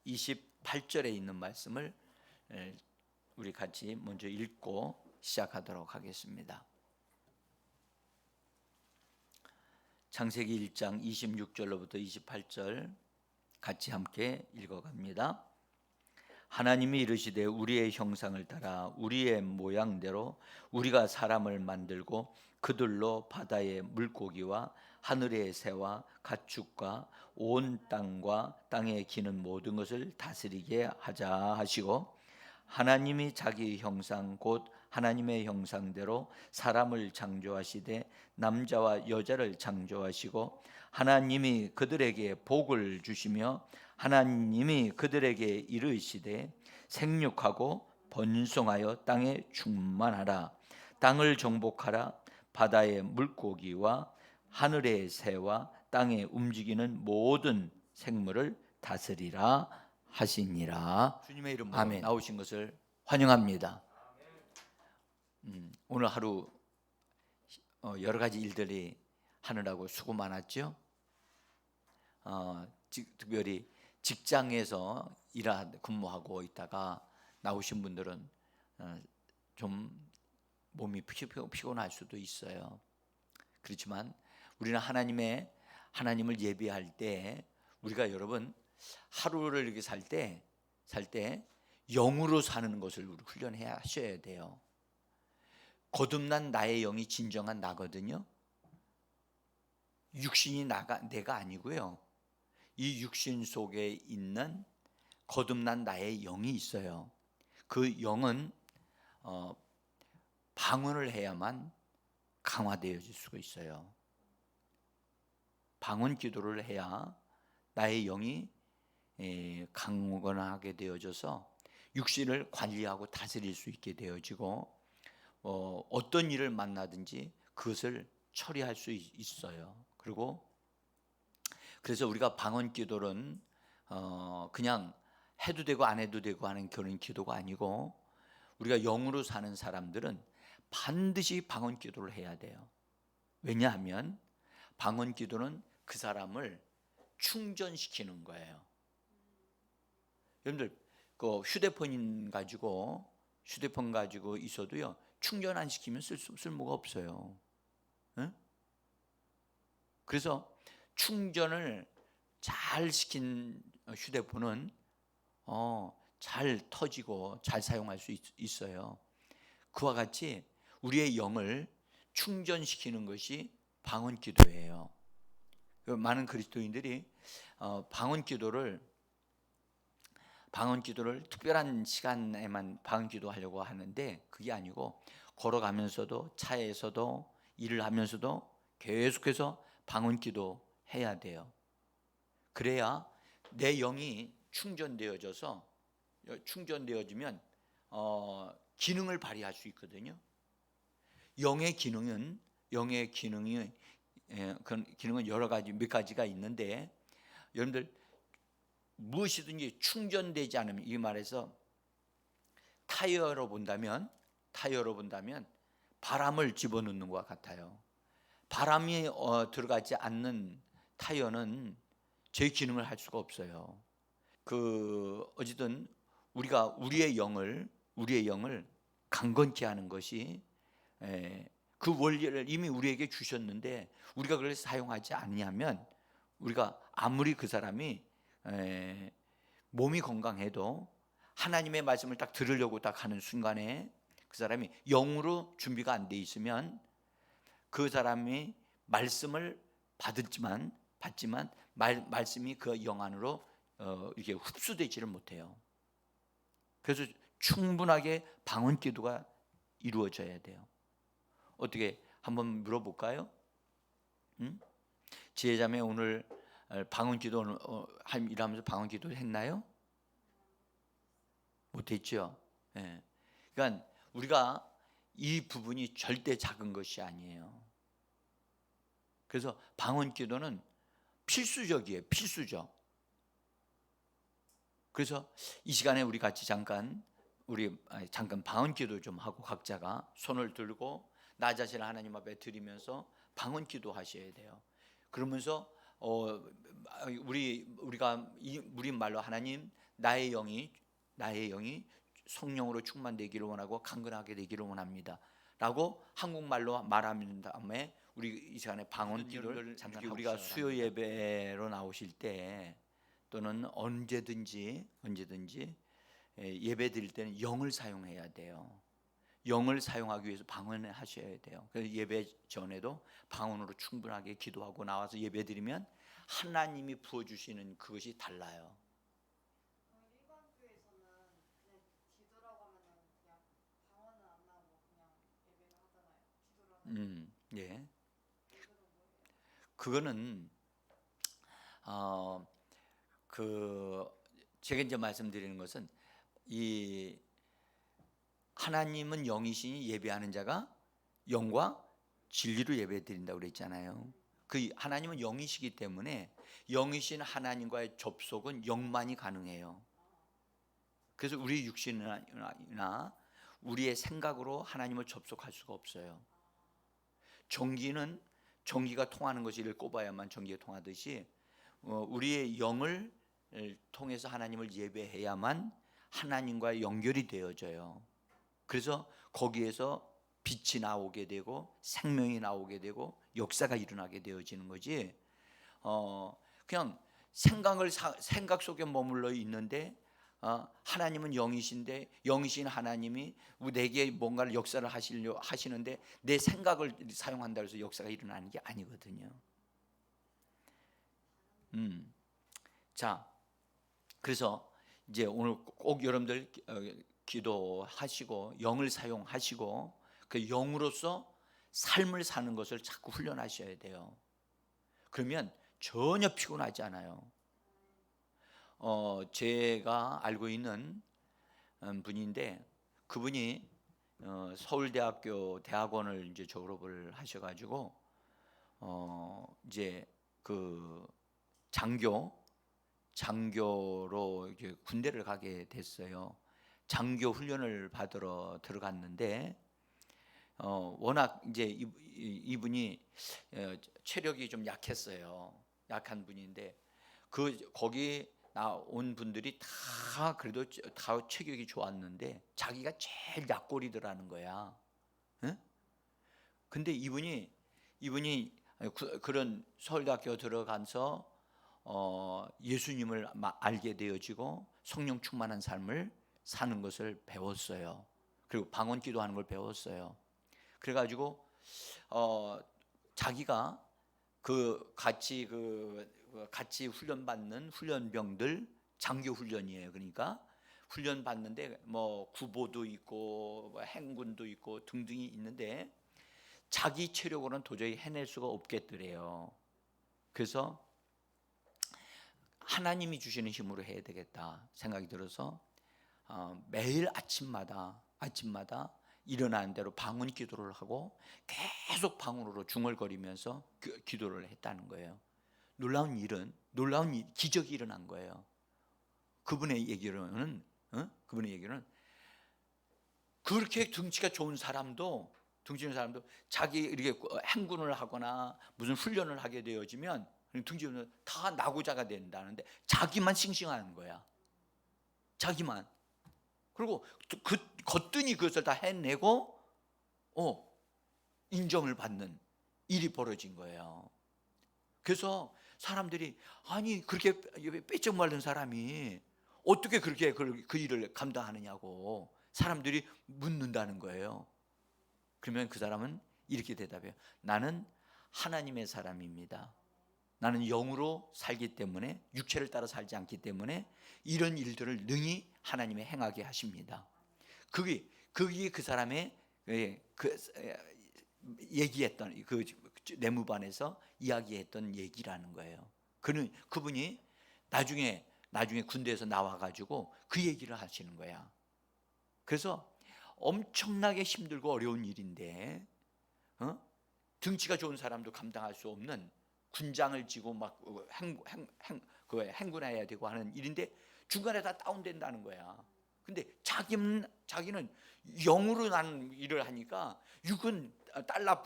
28절에 있는 말씀을 우리 같이 먼저 읽고 시작하도록 하겠습니다. 창세기 1장 26절로부터 28절 같이 함께 읽어갑니다. 하나님이 이르시되 우리의 형상을 따라 우리의 모양대로 우리가 사람을 만들고 그들로 바다의 물고기와 하늘의 새와 가축과 온 땅과 땅에 기는 모든 것을 다스리게 하자 하시고, 하나님이 자기 형상 곧 하나님의 형상대로 사람을 창조하시되 남자와 여자를 창조하시고, 하나님이 그들에게 복을 주시며 하나님이 그들에게 이르시되 생육하고 번성하여 땅에 충만하라. 땅을 정복하라. 바다의 물고기와 하늘의 새와 땅에 움직이는 모든 생물을 다스리라 하시니라. 주님의 이름으로 아멘. 나오신 것을 환영합니다. 오늘 하루 여러 가지 일들이 하느라고 수고 많았죠. 특별히 직장에서 근무하고 있다가 나오신 분들은 좀 몸이 피곤할 수도 있어요. 그렇지만 우리는 하나님을 예배할 때 우리가 여러분 하루를 이렇게 살 때 영으로 사는 것을 훈련해야 하셔야 돼요. 거듭난 나의 영이 진정한 나거든요. 육신이 내가 아니고요. 이 육신 속에 있는 거듭난 나의 영이 있어요. 그 영은 방언을 해야만 강화되어질 수가 있어요. 방언 기도를 해야 나의 영이 강건하게 되어져서 육신을 관리하고 다스릴 수 있게 되어지고, 어떤 일을 만나든지 그것을 처리할 수 있어요. 그래서 우리가 방언 기도는 그냥 해도 되고 안 해도 되고 하는 그런 기도가 아니고, 우리가 영으로 사는 사람들은 반드시 방언 기도를 해야 돼요. 왜냐하면 방언 기도는 그 사람을 충전시키는 거예요. 여러분들 그 휴대폰 가지고 있어도요, 충전 안 시키면 쓸모가 없어요. 응? 그래서 충전을 잘 시킨 휴대폰은 잘 터지고 잘 사용할 수 있어요. 그와 같이 우리의 영을 충전시키는 것이 방언 기도예요. 많은 그리스도인들이 방언 기도를 특별한 시간에만 방언 기도하려고 하는데, 그게 아니고 걸어가면서도 차에서도 일을 하면서도 계속해서 방언 기도해야 돼요. 그래야 내 영이 충전되어지면 기능을 발휘할 수 있거든요. 영의 기능은 여러 가지 몇 가지가 있는데, 여러분들 무엇이든지 충전되지 않으면, 이 말에서 타이어로 본다면 바람을 집어넣는 것과 같아요. 바람이 들어가지 않는 타이어는 제 기능을 할 수가 없어요. 어쨌든 우리가 우리의 영을 강건케 하는 것이, 그 원리를 이미 우리에게 주셨는데 우리가 그걸 사용하지 않냐면, 우리가 아무리 그 사람이 몸이 건강해도 하나님의 말씀을 딱 들으려고 딱 하는 순간에 그 사람이 영으로 준비가 안 돼 있으면 그 사람이 말씀을 받지만 말씀이 그 영 안으로 이렇게 흡수되지를 못해요. 그래서 충분하게 방언 기도가 이루어져야 돼요. 어떻게 한번 물어볼까요? 지혜자매 오늘 방언 기도는 일하면서 방언 기도를 했나요? 못했죠. 네. 그러니까 우리가 이 부분이 절대 작은 것이 아니에요. 그래서 방언 기도는 필수적이에요. 필수적. 그래서 이 시간에 우리 같이 잠깐 방언 기도 좀 하고, 각자가 손을 들고 나 자신을 하나님 앞에 드리면서 방언 기도 하셔야 돼요. 그러면서 우리가 우리 말로 하나님 나의 영이 성령으로 충만되기를 원하고 강건하게 되기를 원합니다 라고 한국말로 말하는 다음에 우리 이 시간에 방언기도를 잠깐 우리가 수요 예배로 나오실 때 또는 언제든지 예배 드릴 때는 영을 사용해야 돼요. 영을 사용하기 위해서 방언을 하셔야 돼요. 그래서 예배 전에도 방언으로 충분하게 기도하고 나와서 예배 드리면 하나님이 부어주시는 그것이 달라요. 일반 교회에서는 그냥 기도라고 하면은 그냥 방언은 안 나오고 그냥 예배를 하잖아요. 기도라고. 예. 기도는 뭐예요? 그거는 제가 이제 말씀드리는 것은 이 하나님은 영이시니 예배하는 자가 영과 진리로 예배드린다고 그랬잖아요. 그 하나님은 영이시기 때문에 영이신 하나님과의 접속은 영만이 가능해요. 그래서 우리 육신이나 우리의 생각으로 하나님을 접속할 수가 없어요. 전기가 통하는 것을 꼽아야만 전기가 통하듯이 우리의 영을 통해서 하나님을 예배해야만 하나님과 연결이 되어져요. 그래서 거기에서 빛이 나오게 되고 생명이 나오게 되고 역사가 일어나게 되어지는 거지. 그냥 생각 속에 머물러 있는데 하나님은 영이신데 영이신 하나님이 내게 뭔가를 역사를 하시는데 내 생각을 사용한다 해서 역사가 일어나는 게 아니거든요. 자, 그래서 이제 오늘 꼭 여러분들 기도하시고 영을 사용하시고 그 영으로서 삶을 사는 것을 자꾸 훈련하셔야 돼요. 그러면 전혀 피곤하지 않아요. 제가 알고 있는 분인데 그분이 서울대학교 대학원을 이제 졸업을 하셔가지고 이제 그 장교로 이제 군대를 가게 됐어요. 장교 훈련을 받으러 들어갔는데 워낙 이제 이분이 체력이 좀 약했어요. 약한 분인데 거기 나온 분들이 다 그래도 다 체격이 좋았는데 자기가 제일 약골이더라는 거야. 응? 근데 이분이 그런 서울대학교 들어가서 예수님을 알게 되어지고 성령 충만한 삶을 사는 것을 배웠어요. 그리고 방언 기도하는 걸 배웠어요. 그래가지고 자기가 같이 훈련 받는 훈련병들 장교 훈련이에요. 그러니까 훈련 받는데 뭐 구보도 있고 뭐 행군도 있고 등등이 있는데 자기 체력으로는 도저히 해낼 수가 없겠더래요. 그래서 하나님이 주시는 힘으로 해야 되겠다 생각이 들어서 매일 아침마다 일어나는 대로 방언 기도를 하고 계속 방언으로 중얼거리면서 기도를 했다는 거예요. 놀라운 기적이 일어난 거예요. 그분의 얘기로는 그렇게 등치가 좋은 사람도 자기 이렇게 행군을 하거나 무슨 훈련을 하게 되어지면 등지는 다 낙오자가 된다는데 자기만 싱싱하는 거야. 자기만. 그리고 거뜬히 그것을 다 해내고 인정을 받는 일이 벌어진 거예요. 그래서 사람들이 아니 그렇게 빼쩍 마른 사람이 어떻게 그렇게 그 일을 감당하느냐고 사람들이 묻는다는 거예요. 그러면 그 사람은 이렇게 대답해요. 나는 하나님의 사람입니다. 나는 영으로 살기 때문에 육체를 따라 살지 않기 때문에 이런 일들을 능히 하나님이 행하게 하십니다. 그게 그 사람의 얘기했던 그 내무반에서 이야기했던 얘기라는 거예요. 그분이 나중에 군대에서 나와가지고 그 얘기를 하시는 거야. 그래서 엄청나게 힘들고 어려운 일인데 등치가 좋은 사람도 감당할 수 없는 군장을 지고 막 행군해야 되고 하는 일인데 중간에 다 다운된다는 거야. 근데 자기는 영으로 나는 일을 하니까 육은 따라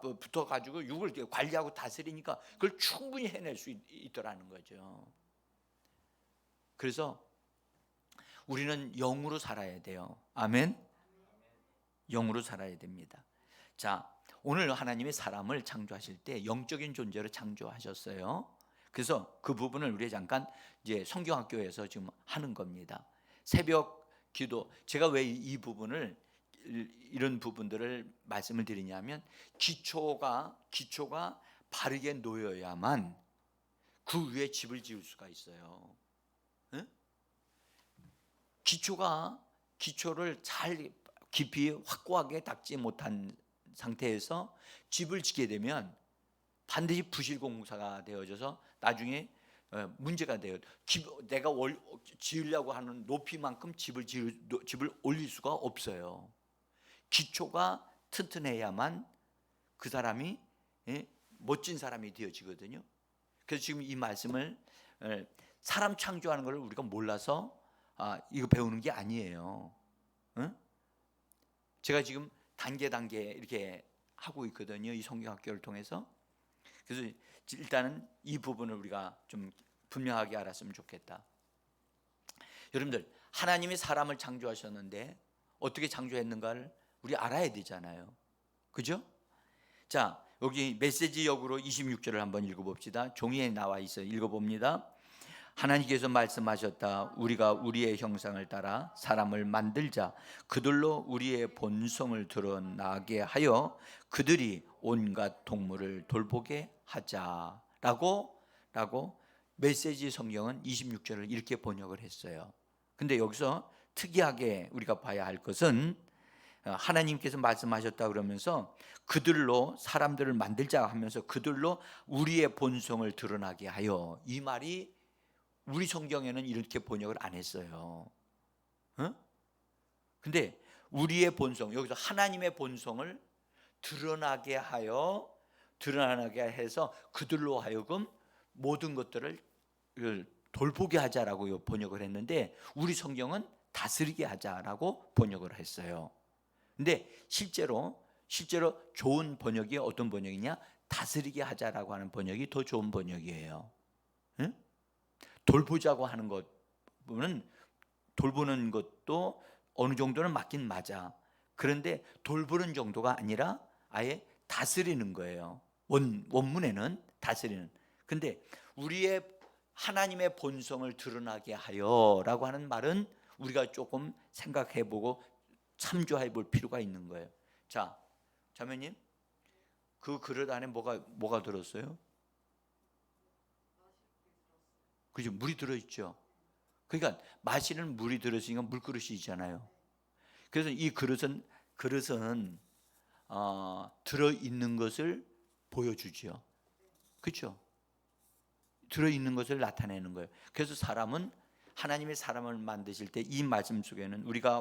붙어가지고 육을 이렇게 관리하고 다스리니까 그걸 충분히 해낼 수 있더라는 거죠. 그래서 우리는 영으로 살아야 돼요. 아멘. 영으로 살아야 됩니다. 자, 오늘 하나님이 사람을 창조하실 때 영적인 존재로 창조하셨어요. 그래서 그 부분을 우리 잠깐 이제 성경학교에서 지금 하는 겁니다. 새벽 기도, 제가 왜 이 부분을 이런 부분들을 말씀을 드리냐면 기초가 바르게 놓여야만 그 위에 집을 지을 수가 있어요. 응? 기초를 잘 깊이 확고하게 닦지 못한 상태에서 집을 짓게 되면 반드시 부실공사가 되어져서 나중에 문제가 돼요. 내가 지으려고 하는 높이만큼 집을 올릴 수가 없어요. 기초가 튼튼해야만 그 사람이 멋진 사람이 되어지거든요. 그래서 지금 이 말씀을 사람 창조하는 걸 우리가 몰라서 이거 배우는 게 아니에요. 응? 제가 지금 단계 이렇게 하고 있거든요. 이 성경학교를 통해서. 그래서 일단은 이 부분을 우리가 좀 분명하게 알았으면 좋겠다. 여러분들, 하나님이 사람을 창조하셨는데 어떻게 창조했는가를 우리 알아야 되잖아요. 그죠? 자, 여기 메시지 역으로 26절을 한번 읽어봅시다. 종이에 나와 있어요. 읽어봅니다. 하나님께서 말씀하셨다. 우리가 우리의 형상을 따라 사람을 만들자. 그들로 우리의 본성을 드러나게 하여 그들이 온갖 동물을 돌보게 하자라고 메시지 성경은 26절을 이렇게 번역을 했어요. 근데 여기서 특이하게 우리가 봐야 할 것은 하나님께서 말씀하셨다 그러면서 그들로 사람들을 만들자 하면서 그들로 우리의 본성을 드러나게 하여, 이 말이 우리 성경에는 이렇게 번역을 안 했어요. 근데 우리의 본성, 여기서 하나님의 본성을 드러나게 해서 그들로 하여금 모든 것들을 돌보게 하자라고 번역을 했는데 우리 성경은 다스리게 하자라고 번역을 했어요. 근데 실제로 좋은 번역이 어떤 번역이냐? 다스리게 하자라고 하는 번역이 더 좋은 번역이에요. 응? 돌보자고 하는 것은 돌보는 것도 어느 정도는 맞긴 맞아. 그런데 돌보는 정도가 아니라 아예 다스리는 거예요. 원문에는 다스리는. 근데 우리의 하나님의 본성을 드러나게 하여라고 하는 말은 우리가 조금 생각해보고 참조해 볼 필요가 있는 거예요. 자, 자매님, 그 그릇 안에 뭐가 들었어요? 그죠? 물이 들어있죠. 그러니까 마시는 물이 들어있으니까 물그릇이잖아요. 그래서 이 그릇은 들어있는 것을 보여주죠. 그렇죠? 들어있는 것을 나타내는 거예요. 그래서 사람은, 하나님의 사람을 만드실 때 이 말씀 속에는 우리가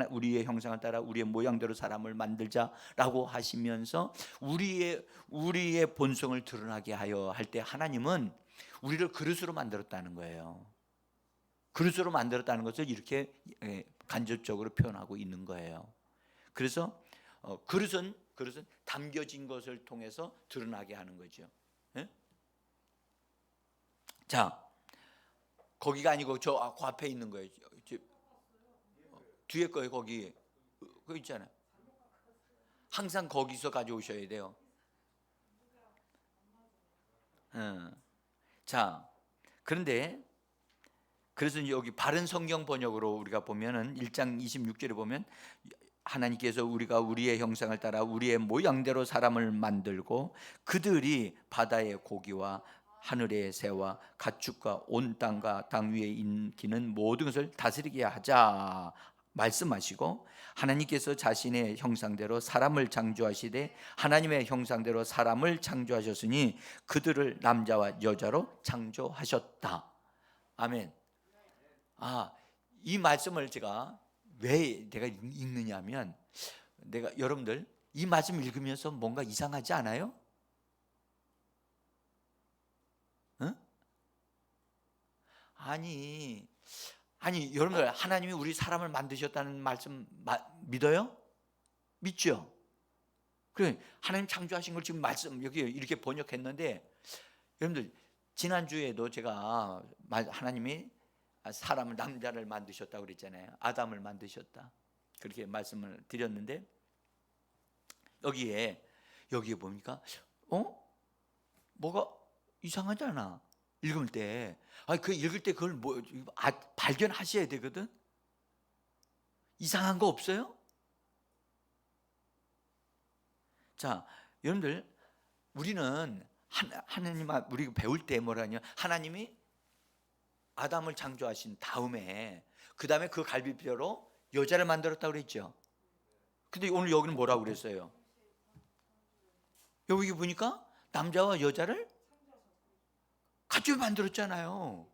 우리의 형상을 따라 우리의 모양대로 사람을 만들자라고 하시면서 우리의 본성을 드러나게 하여 할 때 하나님은 우리를 그릇으로 만들었다는 거예요. 그릇으로 만들었다는 것을 이렇게 간접적으로 표현하고 있는 거예요. 그래서 그릇은 담겨진 것을 통해서 드러나게 하는 거죠. 자, 거기가 아니고 저 그 앞에 있는 거예요. 뒤에 거예요. 거기 그거 있잖아요. 항상 거기서 가져오셔야 돼요. 자, 그런데 그래서 여기 바른 성경 번역으로 우리가 보면은 1장 26절에 보면 하나님께서 우리가 우리의 형상을 따라 우리의 모양대로 사람을 만들고 그들이 바다의 고기와 하늘의 새와 가축과 온 땅과 땅 위에 인기는 모든 것을 다스리게 하자 말씀하시고, 하나님께서 자신의 형상대로 사람을 창조하시되 하나님의 형상대로 사람을 창조하셨으니 그들을 남자와 여자로 창조하셨다. 아멘. 이 말씀을 제가 왜 읽느냐면, 여러분들 이 말씀 읽으면서 뭔가 이상하지 않아요? 아니 여러분들, 하나님이 우리 사람을 만드셨다는 말씀 믿어요? 믿죠? 그래, 하나님 창조하신 걸 지금 말씀 여기 이렇게 번역했는데, 여러분들 지난주에도 제가 하나님이 사람을, 남자를 만드셨다고 그랬잖아요. 아담을 만드셨다, 그렇게 말씀을 드렸는데, 여기에 보니까 뭐가 이상하잖아. 읽을 때, 그 읽을 때 그걸 발견하셔야 되거든. 이상한 거 없어요? 자, 여러분들, 우리는 하나님, 우리가 배울 때 뭐라냐, 하나님이 아담을 창조하신 다음에 그 다음에 그 갈비뼈로 여자를 만들었다고 그랬죠. 근데 오늘 여기는 뭐라고 그랬어요? 여기 보니까 남자와 여자를 같이 만들었잖아요.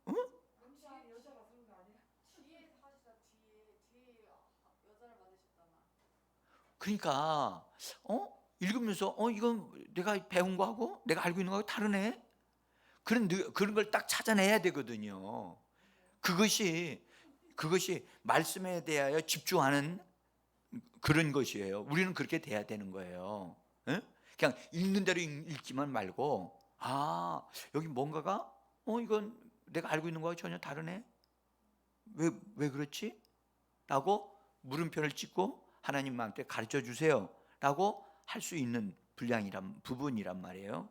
응? 그러니까 읽으면서 이건 내가 배운 거하고 내가 알고 있는 거하고 다르네. 그런 걸 딱 찾아내야 되거든요. 그것이 말씀에 대하여 집중하는 그런 것이에요. 우리는 그렇게 돼야 되는 거예요. 예? 그냥 읽는 대로 읽지만 말고, 여기 뭔가가 이건 내가 알고 있는 거하고 전혀 다르네. 왜 그렇지? 라고 물음표를 찍고 하나님한테 가르쳐 주세요 라고 할 수 있는 부분이란 말이에요.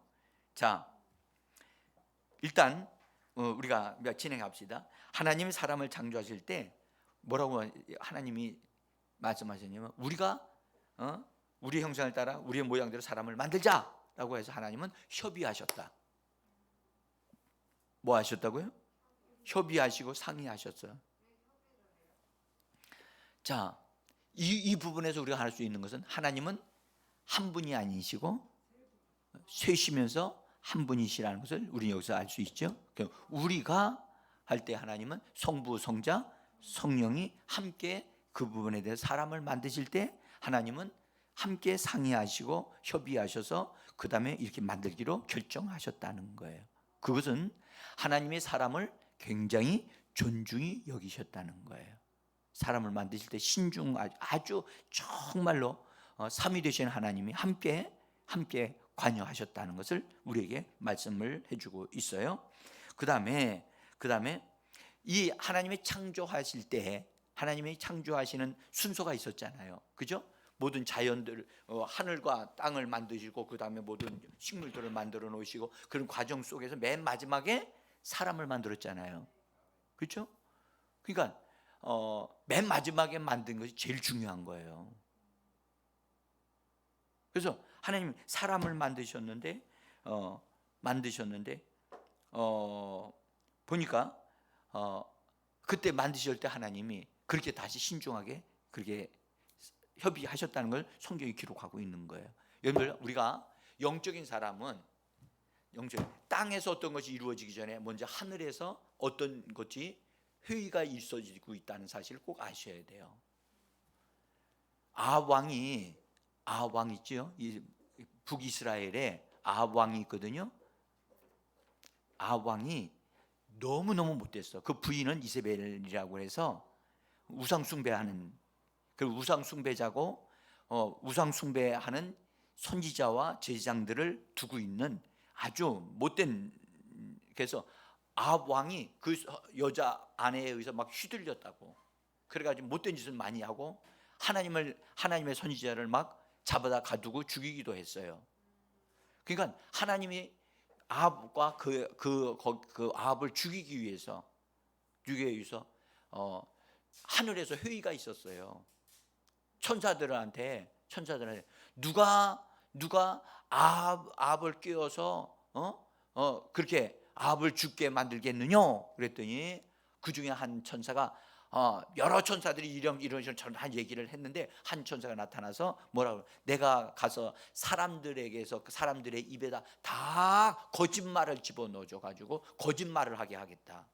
자, 일단 우리가 진행합시다. 하나님이 사람을 창조하실 때 뭐라고 하나님이 말씀하셨냐면, 우리가 우리 형상을 따라 우리의 모양대로 사람을 만들자라고 해서 하나님은 협의하셨다. 뭐 하셨다고요? 협의하시고 상의하셨어요. 자, 이 부분에서 우리가 알 수 있는 것은, 하나님은 한 분이 아니시고 셋이면서 한 분이시라는 것을 우리 여기서 알 수 있죠. 우리가 할 때 하나님은 성부, 성자, 성령이 함께 그 부분에 대해서 사람을 만드실 때 하나님은 함께 상의하시고 협의하셔서 그 다음에 이렇게 만들기로 결정하셨다는 거예요. 그것은 하나님의 사람을 굉장히 존중히 여기셨다는 거예요. 사람을 만드실 때 아주 정말로 삼위 되신 하나님이 함께 관여하셨다는 것을 우리에게 말씀을 해주고 있어요. 그 다음에 이 하나님의 창조하실 때 하나님이 창조하시는 순서가 있었잖아요. 그죠? 모든 자연들, 하늘과 땅을 만드시고 그 다음에 모든 식물들을 만들어 놓으시고, 그런 과정 속에서 맨 마지막에 사람을 만들었잖아요. 그렇죠? 그러니까 맨 마지막에 만든 것이 제일 중요한 거예요. 그래서 하나님 사람을 만드셨는데 보니까 그때 만드실 때 하나님이 그렇게 다시 신중하게 그렇게 협의하셨다는 걸 성경이 기록하고 있는 거예요. 여러분들, 우리가 영적인 사람은 땅에서 어떤 것이 이루어지기 전에 먼저 하늘에서 어떤 것이 회의가 있어지고 있다는 사실을 꼭 아셔야 돼요. 아합 왕 있죠? 북이스라엘에 아합 왕이 있거든요. 아합 왕이 너무너무 못됐어. 그 부인은 이세벨이라고 해서 우상 숭배하는, 그 우상 숭배자고 우상 숭배하는 선지자와 제사장들을 두고 있는 아주 못된, 그래서 아합 왕이 그 여자 아내에 의해서 막 휘둘렸다고, 그래가지고 못된 짓을 많이 하고 하나님의 선지자를 막 잡아다 가두고 죽이기도 했어요. 그러니까 하나님이 아합과 그 아합을 죽이기 위해서 하늘에서 회의가 있었어요. 천사들한테 누가 아합을 깨워서 그렇게 아합을 죽게 만들겠느냐 그랬더니, 그 중에 한 천사가, 여러 천사들이 이런 한 얘기를 했는데, 한 천사가 나타나서 뭐라고, 내가 가서 사람들에게서 그 사람들의 입에다 다 거짓말을 집어넣어줘 가지고 거짓말을 하게 하겠다.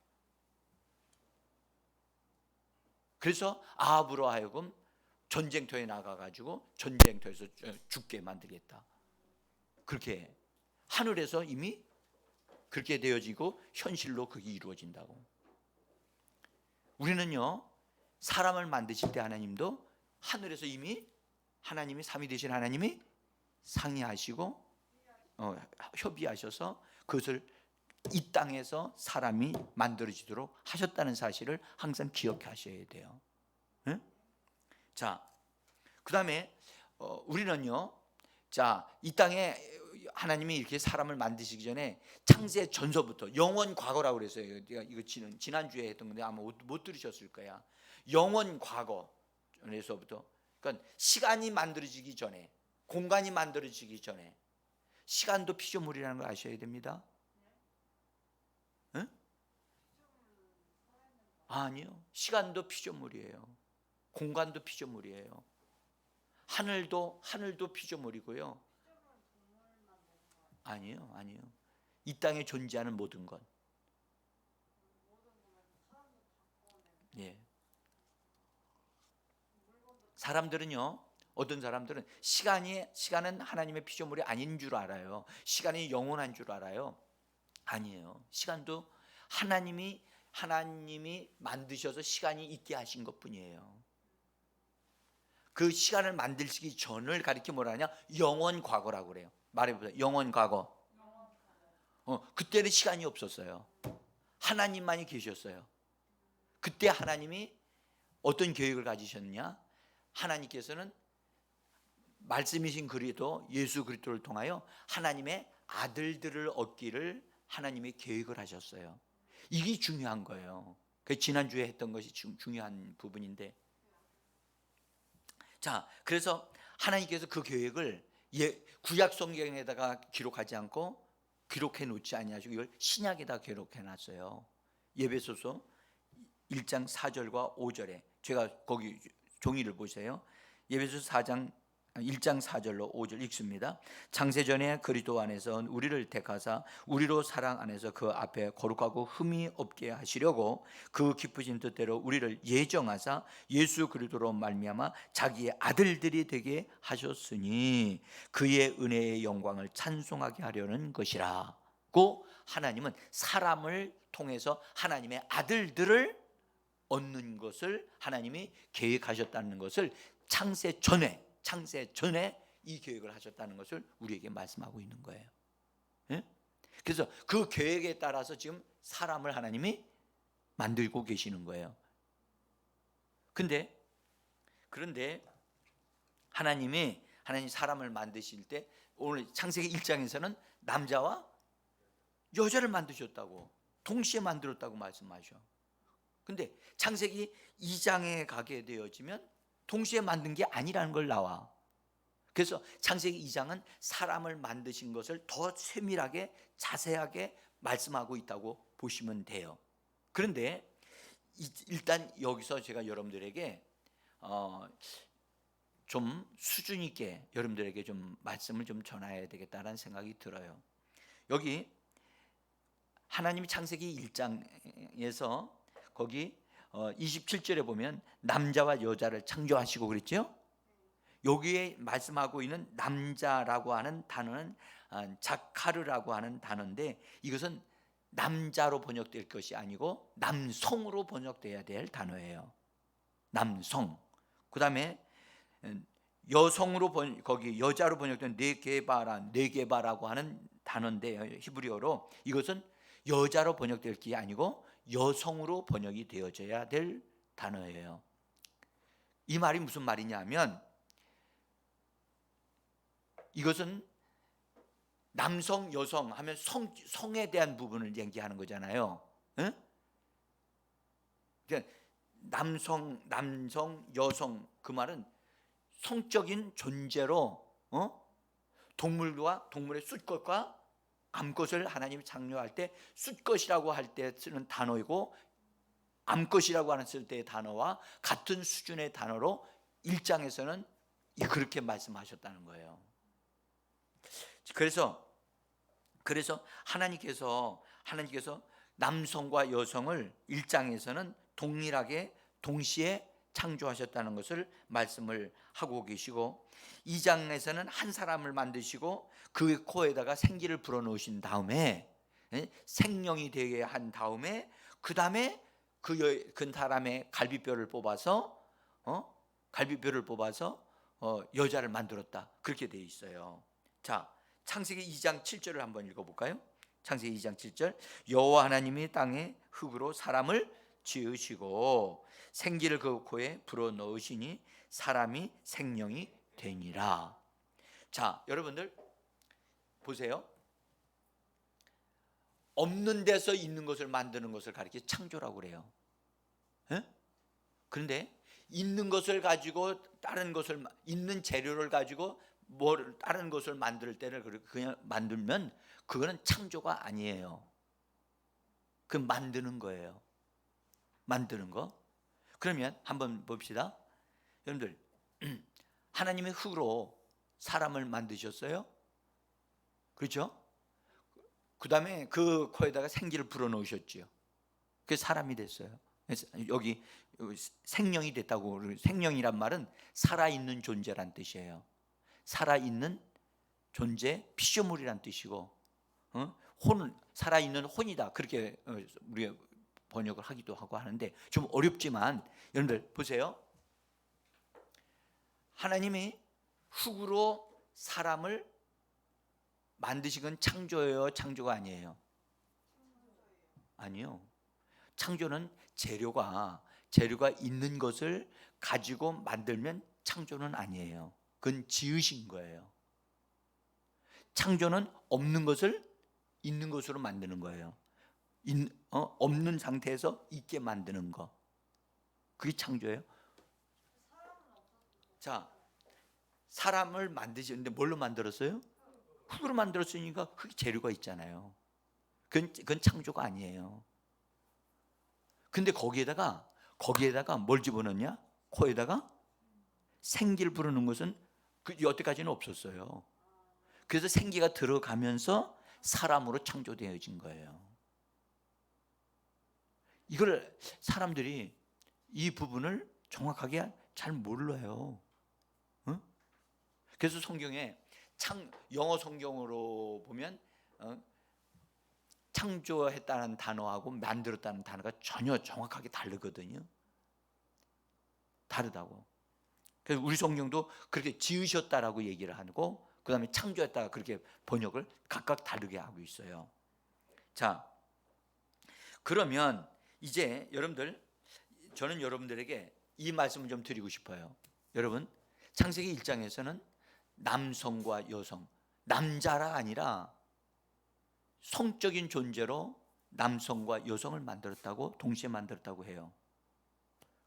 그래서 아합으로 하여금 전쟁터에 나가 가지고 전쟁터에서 죽게 만들겠다. 그렇게 하늘에서 이미 그렇게 되어지고 현실로 그게 이루어진다고. 우리는요, 사람을 만드실 때 하나님도 하늘에서 이미 하나님이 삼위 되신 하나님이 상의하시고 협의하셔서 그것을 이 땅에서 사람이 만들어지도록 하셨다는 사실을 항상 기억하셔야 돼요. 응? 자, 그 다음에 우리는요, 자, 이 땅에 하나님이 이렇게 사람을 만드시기 전에 창세 전서부터 영원 과거라고 그랬어요. 이거 지난주에 했던 건데 아마 못 들으셨을 거야. 영원 과거에서부터, 그러니까 시간이 만들어지기 전에, 공간이 만들어지기 전에 시간도 피조물이라는 걸 아셔야 됩니다. 응? 아니요, 시간도 피조물이에요. 공간도 피조물이에요. 하늘도 피조물이고요. 아니요. 이 땅에 존재하는 모든 것. 예. 사람들은요, 어떤 사람들은 시간은 하나님의 피조물이 아닌 줄 알아요. 시간이 영원한 줄 알아요. 아니에요. 시간도 하나님이 만드셔서 시간이 있게 하신 것뿐이에요. 그 시간을 만들시기 전을 가리켜 뭐라 하냐? 영원 과거라고 그래요. 말해보세요. 영원 과거. 그때는 시간이 없었어요. 하나님만이 계셨어요. 그때 하나님이 어떤 계획을 가지셨냐? 하나님께서는 말씀이신 그리스도 예수 그리스도를 통하여 하나님의 아들들을 얻기를 하나님이 계획을 하셨어요. 이게 중요한 거예요. 그 지난주에 했던 것이 중요한 부분인데, 자, 그래서 하나님께서 그 계획을 구약 성경에다가 기록하지 않고 기록해 놓지 아니하시고 이걸 신약에다 기록해 놨어요. 에베소서 1장 4절과 5절에 제가 거기 종이를 보세요. 에베소서 1장 4절로 5절 읽습니다. 창세전에 그리스도 안에서 우리를 택하사 우리로 사랑 안에서 그 앞에 거룩하고 흠이 없게 하시려고 그 기쁘신 뜻대로 우리를 예정하사 예수 그리스도로 말미암아 자기의 아들들이 되게 하셨으니 그의 은혜의 영광을 찬송하게 하려는 것이라고, 하나님은 사람을 통해서 하나님의 아들들을 얻는 것을 하나님이 계획하셨다는 것을 창세 전에 이 계획을 하셨다는 것을 우리에게 말씀하고 있는 거예요. 예? 그래서 그 계획에 따라서 지금 사람을 하나님이 만들고 계시는 거예요. 그런데 하나님 사람을 만드실 때 오늘 창세기 1장에서는 남자와 여자를 만드셨다고, 동시에 만들었다고 말씀하셔. 근데 창세기 2장에 가게 되어지면 동시에 만든 게 아니라는 걸 나와. 그래서 창세기 2장은 사람을 만드신 것을 더 세밀하게 자세하게 말씀하고 있다고 보시면 돼요. 그런데 일단 여기서 제가 여러분들에게 좀 수준 있게 여러분들에게 좀 말씀을 좀 전해야 되겠다는 생각이 들어요. 여기 하나님이 창세기 1장에서 거기 27절에 보면 남자와 여자를 창조하시고 그랬죠. 여기에 말씀하고 있는 남자라고 하는 단어는 자카르라고 하는 단어인데, 이것은 남자로 번역될 것이 아니고 남성으로 번역돼야 될 단어예요. 남성. 그 다음에 여성으로 거기 여자로 번역된 네게바라고 하는 단어인데, 히브리어로 이것은 여자로 번역될 게 아니고 여성으로 번역이 되어져야 될 단어예요. 이 말이 무슨 말이냐면, 이것은 남성, 여성 하면 성에 대한 부분을 얘기하는 거잖아요. 응? 그러니까 남성, 여성, 그 말은 성적인 존재로 동물의 숫것과 암것을 하나님이 창조할 때 숫것이라고 할 때 쓰는 단어이고, 암것이라고 하는 쓸 때의 단어와 같은 수준의 단어로 1장에서는 그렇게 말씀하셨다는 거예요. 그래서 하나님께서 남성과 여성을 1장에서는 동일하게 동시에 창조하셨다는 것을 말씀을 하고 계시고, 2장에서는 한 사람을 만드시고 그 코에다가 생기를 불어넣으신 다음에 생명이 되게 한 다음에 그 다음에 그 사람의 갈비뼈를 뽑아서 여자를 만들었다. 그렇게 되어 있어요. 자, 창세기 2장 7절을 한번 읽어볼까요? 창세기 2장 7절. 여호와 하나님이 땅에 흙으로 사람을 지으시고 생기를 그 코에 불어넣으시니 사람이 생명이 되니라. 자, 여러분들 보세요. 없는 데서 있는 것을 만드는 것을 가리켜 창조라고 그래요. 에? 그런데 있는 것을 가지고 다른 것을, 있는 재료를 가지고 다른 것을 만들 때를 그냥 만들면 그거는 창조가 아니에요. 그 만드는 거예요. 만드는 거. 그러면 한번 봅시다. 여러분들, 하나님의 흙으로 사람을 만드셨어요. 그렇죠? 그 다음에 그 코에다가 생기를 불어넣으셨지요. 그래서 사람이 됐어요. 여기 생명이 됐다고. 생명이란 말은 살아있는 존재란 뜻이에요. 살아있는 존재, 피조물이란 뜻이고, 살아있는 혼이다. 그렇게 우리가 번역을 하기도 하고 하는데 좀 어렵지만, 여러분들 보세요. 하나님이 흙으로 사람을 만드신 건 창조예요, 창조가 아니에요? 아니요. 창조는 재료가 있는 것을 가지고 만들면 창조는 아니에요. 그건 지으신 거예요. 창조는 없는 것을 있는 것으로 만드는 거예요. 없는 상태에서 있게 만드는 거. 그게 창조예요. 자, 사람을 만드시는데 뭘로 만들었어요? 흙으로 만들었으니까 흙 재료가 있잖아요. 그건 창조가 아니에요. 근데 거기에다가 뭘 집어넣냐? 코에다가 생기를 부르는 것은 여태까지는 없었어요. 그래서 생기가 들어가면서 사람으로 창조되어진 거예요. 이걸 사람들이 이 부분을 정확하게 잘 몰라요. 응? 그래서 성경에 영어 성경으로 보면 창조했다는 단어하고 만들었다는 단어가 전혀 정확하게 다르거든요. 다르다고. 그래서 우리 성경도 그렇게 지으셨다라고 얘기를 하고, 그 다음에 창조했다가 그렇게 번역을 각각 다르게 하고 있어요. 자, 그러면 이제 여러분들, 저는 여러분들에게 이 말씀을 좀 드리고 싶어요. 여러분, 창세기 1장에서는 남성과 여성, 남자라 아니라 성적인 존재로 남성과 여성을 만들었다고, 동시에 만들었다고 해요.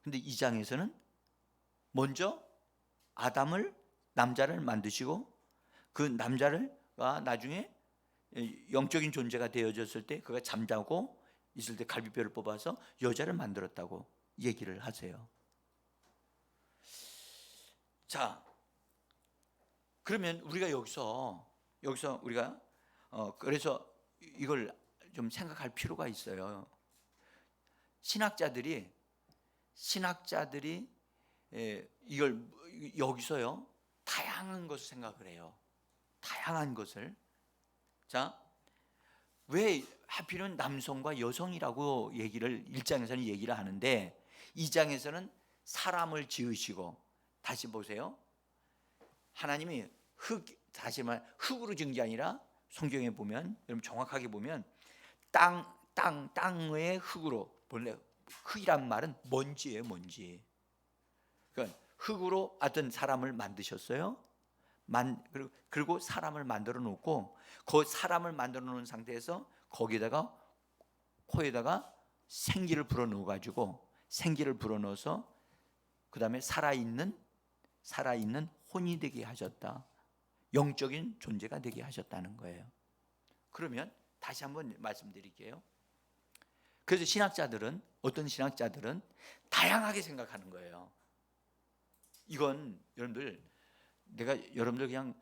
근데 2장에서는 먼저 남자를 만드시고, 그 남자를 나중에 영적인 존재가 되어졌을 때 그가 잠자고 있을 때 갈비뼈를 뽑아서 여자를 만들었다고 얘기를 하세요. 자, 그러면 우리가 여기서 우리가 그래서 이걸 좀 생각할 필요가 있어요. 신학자들이 이걸 여기서요 다양한 것을 생각을 해요. 다양한 것을. 자, 왜 하필은 남성과 여성이라고 1장에서는 얘기를 하는데 2장에서는 사람을 지으시고, 다시 보세요. 하나님이 다시 말 흙으로 지은 게 아니라 성경에 보면, 여러분 정확하게 보면 땅의 흙으로, 원래 흙이란 말은 먼지예요, 먼지. 그러니까 흙으로 하여튼 사람을 만드셨어요. 그리고 사람을 만들어 놓고, 그 사람을 만들어 놓은 상태에서 거기다가 코에다가 생기를 불어 넣어 가지고, 생기를 불어 넣어서 그 다음에 살아있는 혼이 되게 하셨다. 영적인 존재가 되게 하셨다는 거예요. 그러면 다시 한번 말씀드릴게요. 그래서 어떤 신학자들은 다양하게 생각하는 거예요. 이건 여러분들 그냥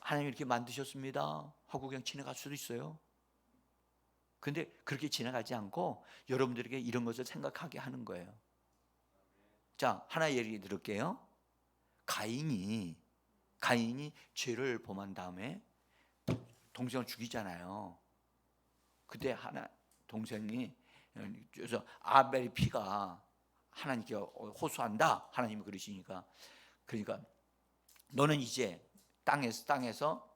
하나님 이렇게 만드셨습니다 하고 그냥 지나갈 수도 있어요. 근데 그렇게 지나가지 않고 여러분들에게 이런 것을 생각하게 하는 거예요. 자, 하나 예를 들을게요. 가인이 죄를 범한 다음에 동생을 죽이잖아요. 그때 동생이, 그래서 아벨의 피가 하나님께 호소한다, 하나님이 그러시니까. 그러니까 너는 이제 땅에서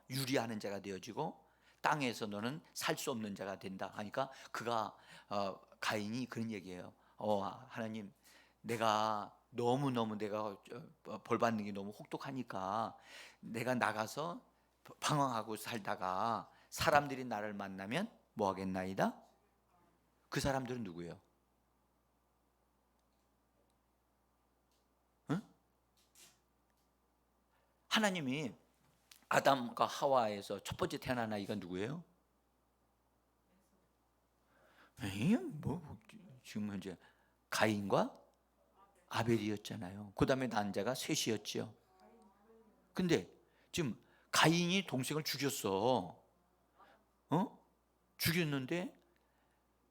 유리하는 자가 되어지고 땅에서 너는 살 수 없는 자가 된다 하니까 그가 가인이 그런 얘기예요. 하나님, 내가 너무 내가 벌 받는 게 너무 혹독하니까 내가 나가서 방황하고 살다가 사람들이 나를 만나면 뭐 하겠나이다? 그 사람들은 누구예요? 응? 하나님이 아담과 하와에서 첫 번째 태어난 아이가 누구예요? 뭐 지금 현재 가인과 아벨이었잖아요. 그 다음에 난 자가 셋이었죠. 근데 지금 가인이 동생을 죽였어. 죽였는데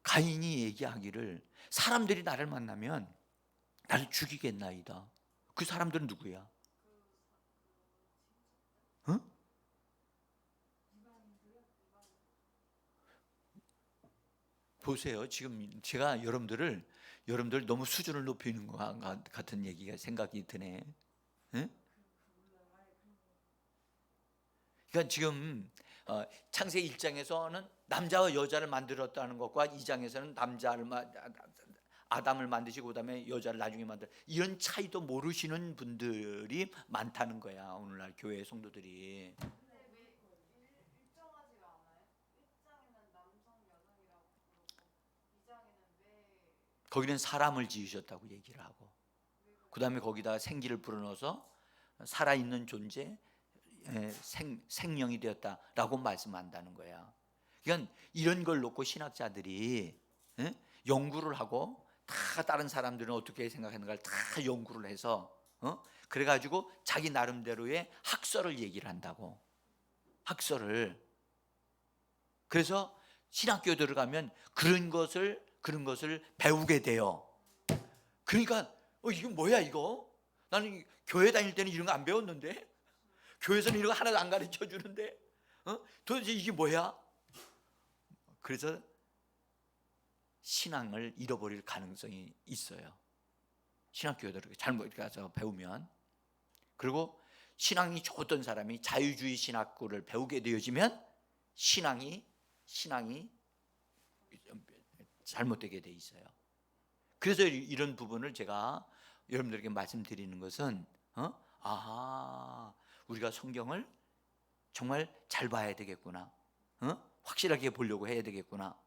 가인이 얘기하기를 사람들이 나를 만나면 나를 죽이겠나이다. 그 사람들은 누구야? 어? 보세요. 지금 제가 여러분들 너무 수준을 높이는 것 같은 얘기가 생각이 드네. 응? 그러니까 지금 창세기 1장에서는 남자와 여자를 만들었다는 것과 2장에서는 아담을 만드시고 그다음에 여자를 나중에 만들 이런 차이도 모르시는 분들이 많다는 거야. 오늘날 교회 성도들이. 근데 왜 일정하지가 않아요? 1장에는 남성, 여성이라고 부르고 2장에는 왜 거기는 사람을 지으셨다고 얘기를 하고 그다음에 거기다 생기를 불어넣어서 살아있는 존재 생명이 되었다라고 말씀한다는 거야. 그러니까 이런 걸 놓고 신학자들이 연구를 하고 다 다른 사람들은 어떻게 생각하는가를 다 연구를 해서 그래가지고 자기 나름대로의 학설을 얘기를 한다고. 학설을. 그래서 신학교에 들어가면 그런 것을 배우게 돼요. 그러니까 이게 뭐야 이거? 나는 교회 다닐 때는 이런 거 안 배웠는데 교회에서는 이런 거 하나도 안 가르쳐 주는데 도대체 이게 뭐야? 그래서 신앙을 잃어버릴 가능성이 있어요. 신학교에 들어가 잘못 가서 배우면. 그리고 신앙이 좋았던 사람이 자유주의 신학교를 배우게 되어지면 신앙이 잘못되게 돼 있어요. 그래서 이런 부분을 제가 여러분들에게 말씀드리는 것은 우리가 성경을 정말 잘 봐야 되겠구나. 확실하게 보려고 해야 되겠구나.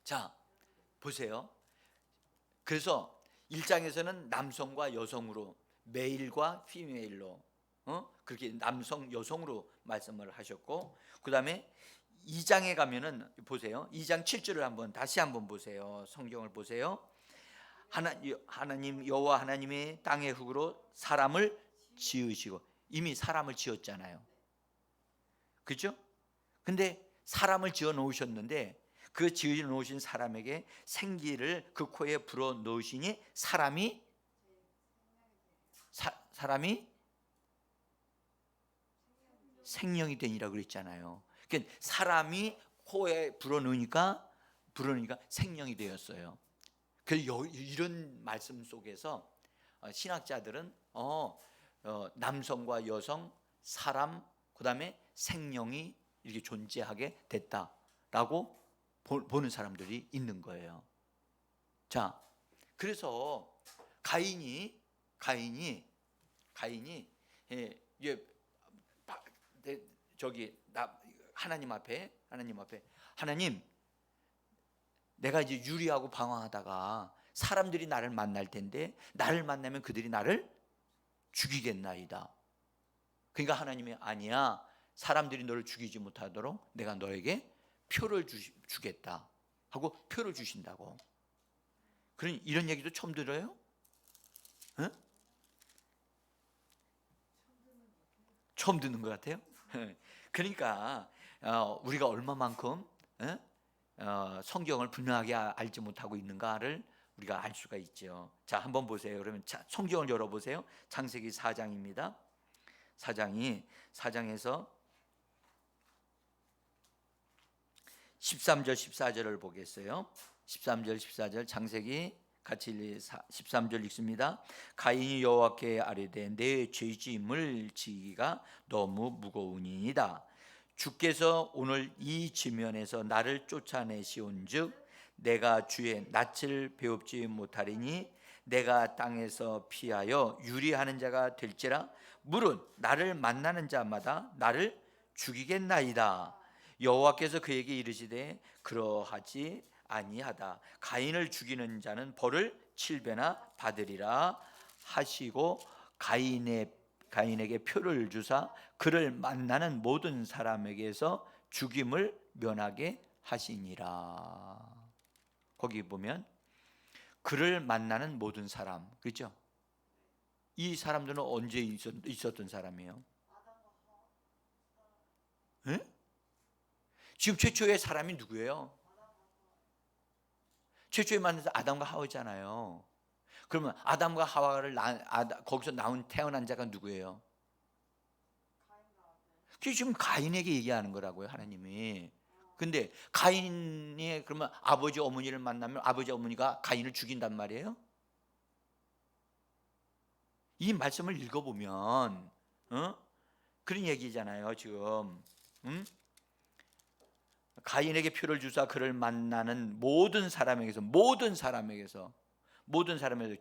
자, 보세요. 그래서 1장에서는 남성과 여성으로 메일과 피메일로 그렇게 남성 여성으로 말씀을 하셨고 그다음에 2장에 가면은 보세요. 2장 7절을 다시 한번 보세요. 성경을 보세요. 하나님 여호와 하나님이 땅의 흙으로 사람을 지으시고 이미 사람을 지었잖아요. 그렇죠? 근데 사람을 지어 놓으셨는데 그 지어 놓으신 사람에게 생기를 그 코에 불어 넣으시니 사람이 생명이 되니라 그랬잖아요. 그러니까 사람이 코에 불어 넣으니까 생명이 되었어요. 그래서 이런 말씀 속에서 신학자들은 남성과 여성, 사람, 그다음에 생명이 이렇게 존재하게 됐다라고 보는 사람들이 있는 거예요. 자, 그래서 가인이 하나님 앞에 하나님, 내가 이제 유리하고 방황하다가 사람들이 나를 만날 텐데 나를 만나면 그들이 나를 죽이겠나이다. 그러니까 하나님이 아니야. 사람들이 너를 죽이지 못하도록 내가 너에게 표를 주겠다 하고 표를 주신다고. 그런 이런 얘기도 처음 들어요? 응? 처음 듣는 것 같아요. 그러니까 우리가 얼마만큼 성경을 분명하게 알지 못하고 있는가를 우리가 알 수가 있죠. 자, 한번 보세요. 그러면 성경을 열어보세요. 창세기 4장입니다. 4장에서 13절 14절을 보겠어요. 13절 14절 창세기 같이 13절 읽습니다. 가인이 여호와께 아뢰되 내 죄짐을 지기가 너무 무거우니이다. 주께서 오늘 이 지면에서 나를 쫓아내시온즉 내가 주의 낯을 배웁지 못하리니 내가 땅에서 피하여 유리하는 자가 될지라 물은 나를 만나는 자마다 나를 죽이겠나이다. 여호와께서 그에게 이르시되 그러하지 아니하다. 가인을 죽이는 자는 벌을 7배나 받으리라 하시고 가인에게 표를 주사 그를 만나는 모든 사람에게서 죽임을 면하게 하시니라. 거기 보면 그를 만나는 모든 사람, 그렇죠? 이 사람들은 언제 있었던 사람이에요? 에? 지금 최초의 사람이 누구예요? 최초에 만나서 아담과 하와잖아요. 그러면 아담과 하와를 거기서 태어난 자가 누구예요? 그게 지금 가인에게 얘기하는 거라고요, 하나님이. 근데 가인이 그러면 아버지 어머니를 만나면 아버지 어머니가 가인을 죽인단 말이에요? 이 말씀을 읽어보면 그런 얘기잖아요 지금. 가인에게 표를 주사 그를 만나는 모든 사람에게서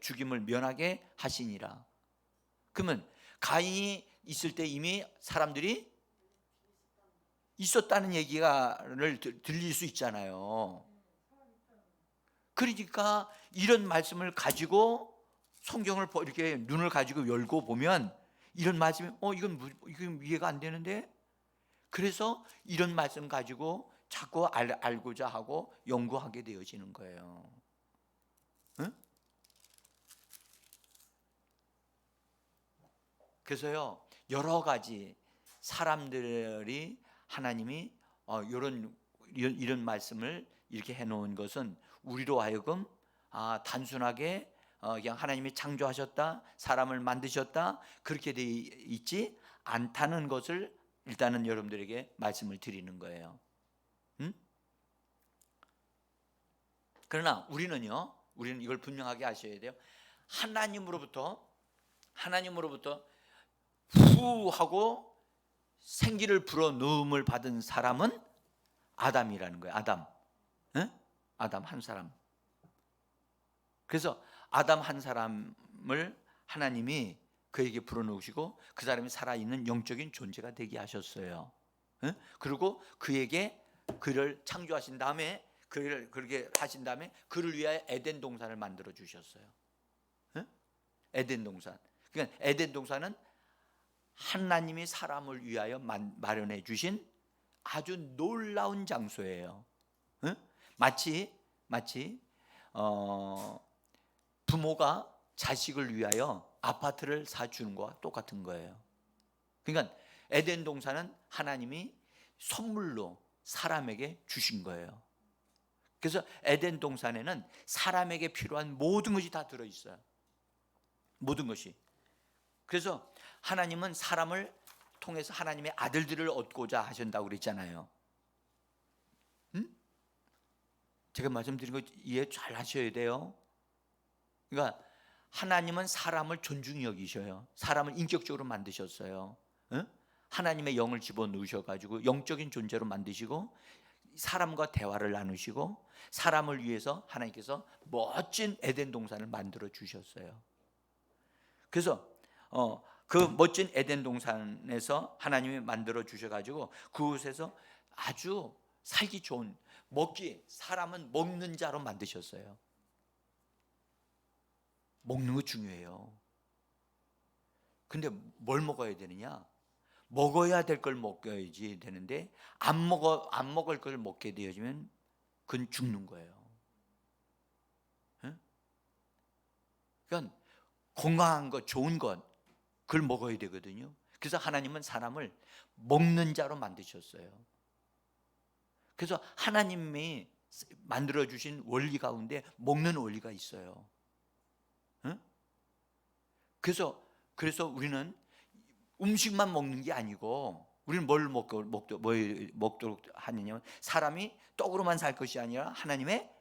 죽임을 면하게 하시니라. 그러면 가인이 있을 때 이미 사람들이 있었다는 얘기를 들릴 수 있잖아요. 그러니까 이런 말씀을 가지고 성경을 이렇게 눈을 가지고 열고 보면 이런 말씀이 이건 이해가 안 되는데, 그래서 이런 말씀 가지고 자꾸 알고자 하고 연구하게 되어지는 거예요. 응? 그래서요 여러 가지 사람들이 하나님이 이런 말씀을 이렇게 해놓은 것은 우리로 하여금 단순하게 그냥 하나님이 창조하셨다, 사람을 만드셨다 그렇게 돼 있지 않다는 것을 일단은 여러분들에게 말씀을 드리는 거예요. 그러나 우리는 이걸 분명하게 아셔야 돼요. 하나님으로부터 후 하고 생기를 불어넣음을 받은 사람은 아담이라는 거예요. 아담 한 사람. 그래서 아담 한 사람을 하나님이 그에게 불어넣으시고 그 사람이 살아있는 영적인 존재가 되게 하셨어요. 그리고 그를 창조하신 다음에 그렇게 하신 다음에 그를 위하여 에덴 동산을 만들어 주셨어요. 에덴 동산. 그러니까 에덴 동산은 하나님이 사람을 위하여 마련해 주신 아주 놀라운 장소예요. 마치 부모가 자식을 위하여 아파트를 사주는 것과 똑같은 거예요. 그러니까 에덴 동산은 하나님이 선물로 사람에게 주신 거예요. 그래서 에덴 동산에는 사람에게 필요한 모든 것이 다 들어있어요. 모든 것이. 그래서 하나님은 사람을 통해서 하나님의 아들들을 얻고자 하신다고 그랬잖아요. 제가 말씀드린 거 이해 잘 하셔야 돼요. 그러니까 하나님은 사람을 존중히 여기셔요. 사람을 인격적으로 만드셨어요. 하나님의 영을 집어넣으셔가지고 영적인 존재로 만드시고 사람과 대화를 나누시고 사람을 위해서 하나님께서 멋진 에덴 동산을 만들어 주셨어요. 그래서 그 멋진 에덴 동산에서 하나님이 만들어 주셔가지고 그곳에서 아주 살기 좋은 사람은 먹는 자로 만드셨어요. 먹는 거 중요해요. 근데 뭘 먹어야 되느냐? 먹어야 될 걸 먹어야지 되는데 안 먹을 걸 먹게 되어지면 그건 죽는 거예요. 그러니까 건강한 것, 좋은 것 그걸 먹어야 되거든요. 그래서 하나님은 사람을 먹는 자로 만드셨어요. 그래서 하나님이 만들어 주신 원리 가운데 먹는 원리가 있어요. 그래서 우리는 음식만 먹는 게 아니고 우리는 뭘 먹도록 하느냐면 사람이 떡으로만 살 것이 아니라 하나님의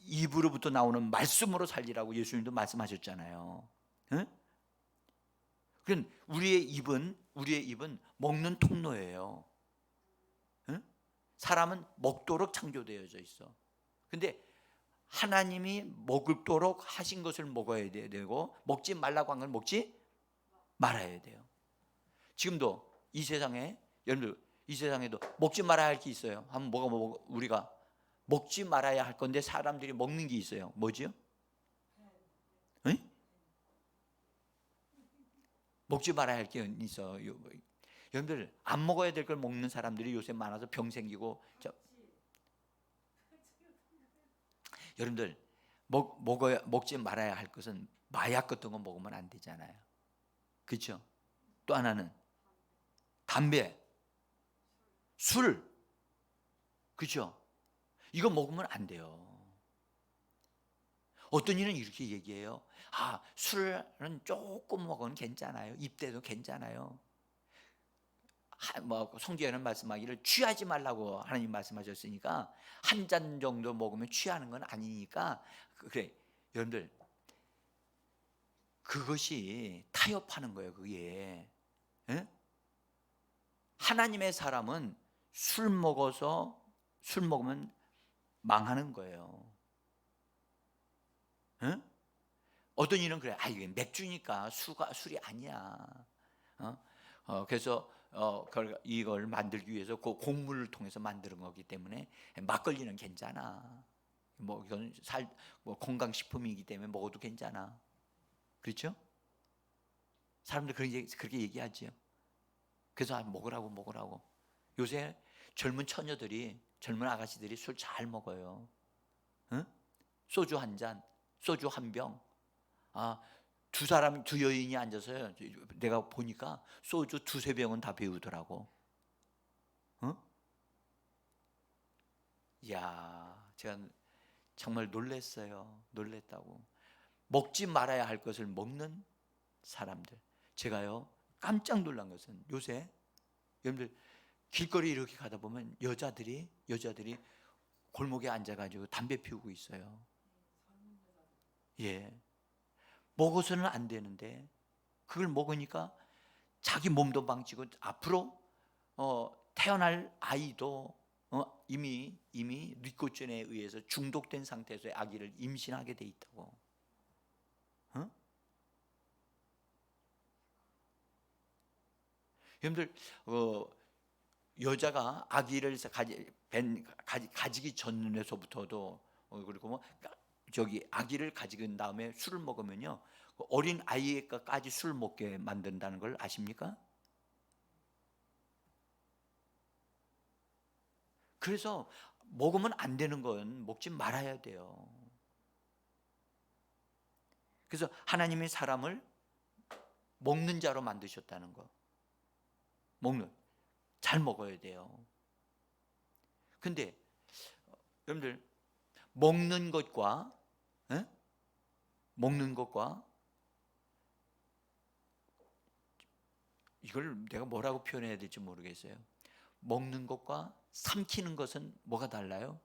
입으로부터 나오는 말씀으로 살리라고 예수님도 말씀하셨잖아요. 응? 그건 우리의 입은 먹는 통로예요. 응? 사람은 먹도록 창조되어져 있어. 근데 하나님이 먹도록 하신 것을 먹어야 되고, 먹지 말라고 한 걸 먹지 말아야 돼요. 지금도 이 세상에, 여러분들 이 세상에도 먹지 말아야 할 게 있어요. 한번 우리가 먹지 말아야 할 건데 사람들이 먹는 게 있어요. 뭐지요? 응? 먹지 말아야 할 게 있어. 여러분들 안 먹어야 될 걸 먹는 사람들이 요새 많아서 병 생기고. 여러분들 먹지 말아야 할 것은 마약 같은 거 먹으면 안 되잖아요. 그렇죠? 또 하나는 담배, 술, 그렇죠? 이거 먹으면 안 돼요. 어떤 이는 이렇게 얘기해요. 술은 조금 먹으면 괜찮아요. 입대도 괜찮아요. 성경에는 말씀하기를 취하지 말라고 하나님 말씀하셨으니까 한 잔 정도 먹으면 취하는 건 아니니까. 그래, 여러분들 그것이 타협하는 거예요. 그게. 에? 하나님의 사람은 술 먹으면 망하는 거예요. 에? 어떤 이는 그래. 이게 맥주니까 술이 아니야. 그래서 이걸 만들기 위해서 그 곡물을 통해서 만드는 거기 때문에 막걸리는 괜찮아. 이건 건강식품이기 때문에 먹어도 괜찮아. 그렇죠? 사람들 그렇게 얘기하지요. 그래서 먹으라고. 요새 젊은 아가씨들이 술 잘 먹어요. 응? 소주 한 잔, 소주 한 병. 두 여인이 앉아서요. 내가 보니까 소주 두세 병은 다 배우더라고. 이야, 제가 정말 놀랬다고. 먹지 말아야 할 것을 먹는 사람들. 제가요 깜짝 놀란 것은 요새 여러분들 길거리 이렇게 가다 보면 여자들이 골목에 앉아가지고 담배 피우고 있어요. 예. 먹어서는 안 되는데 그걸 먹으니까 자기 몸도 망치고 앞으로 태어날 아이도 이미 니코틴에 의해서 중독된 상태에서 아기를 임신하게 돼 있다고. 여러분들 여자가 아기를 가지기 전에서부터도 그리고 아기를 가지고 다음에 술을 먹으면요 어린 아이까지 술 먹게 만든다는 걸 아십니까? 그래서 먹으면 안 되는 건 먹지 말아야 돼요. 그래서 하나님이 사람을 먹는 자로 만드셨다는 거. 잘 먹어야 돼요. 근데 여러분들 먹는 것과 이걸 내가 뭐라고 표현해야 될지 모르겠어요. 먹는 것과 삼키는 것은 뭐가 달라요?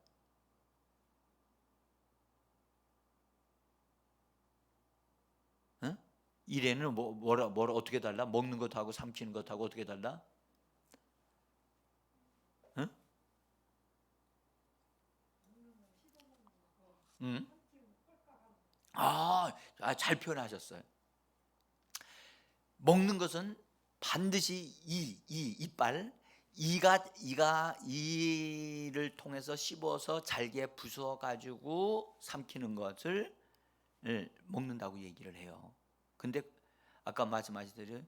이래는 뭐라 어떻게 달라? 먹는 것하고 삼키는 것하고 어떻게 달라? 응? 잘 표현하셨어요. 먹는 것은 반드시 이빨, 이를 통해서 씹어서 잘게 부숴 가지고 삼키는 것을 먹는다고 얘기를 해요. 근데 아까 말씀하셨듯이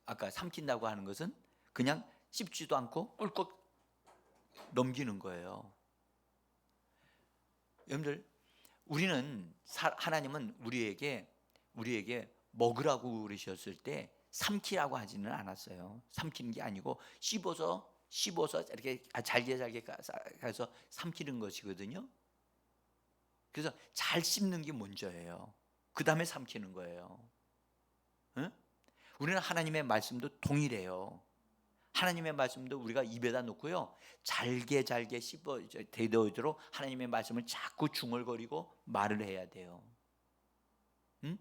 아까 삼킨다고 하는 것은 그냥 씹지도 않고 꿀꺽 넘기는 거예요. 여러분들 하나님은 우리에게 먹으라고 그러셨을 때 삼키라고 하지는 않았어요. 삼키는 게 아니고 씹어서 이렇게 잘게 가서 삼키는 것이거든요. 그래서 잘 씹는 게 먼저예요. 그 다음에 삼키는 거예요. 우리는 하나님의 말씀도 동일해요. 하나님의 말씀도 우리가 입에다 놓고요, 잘게 씹어 대더도록 하나님의 말씀을 자꾸 중얼거리고 말을 해야 돼요. 응?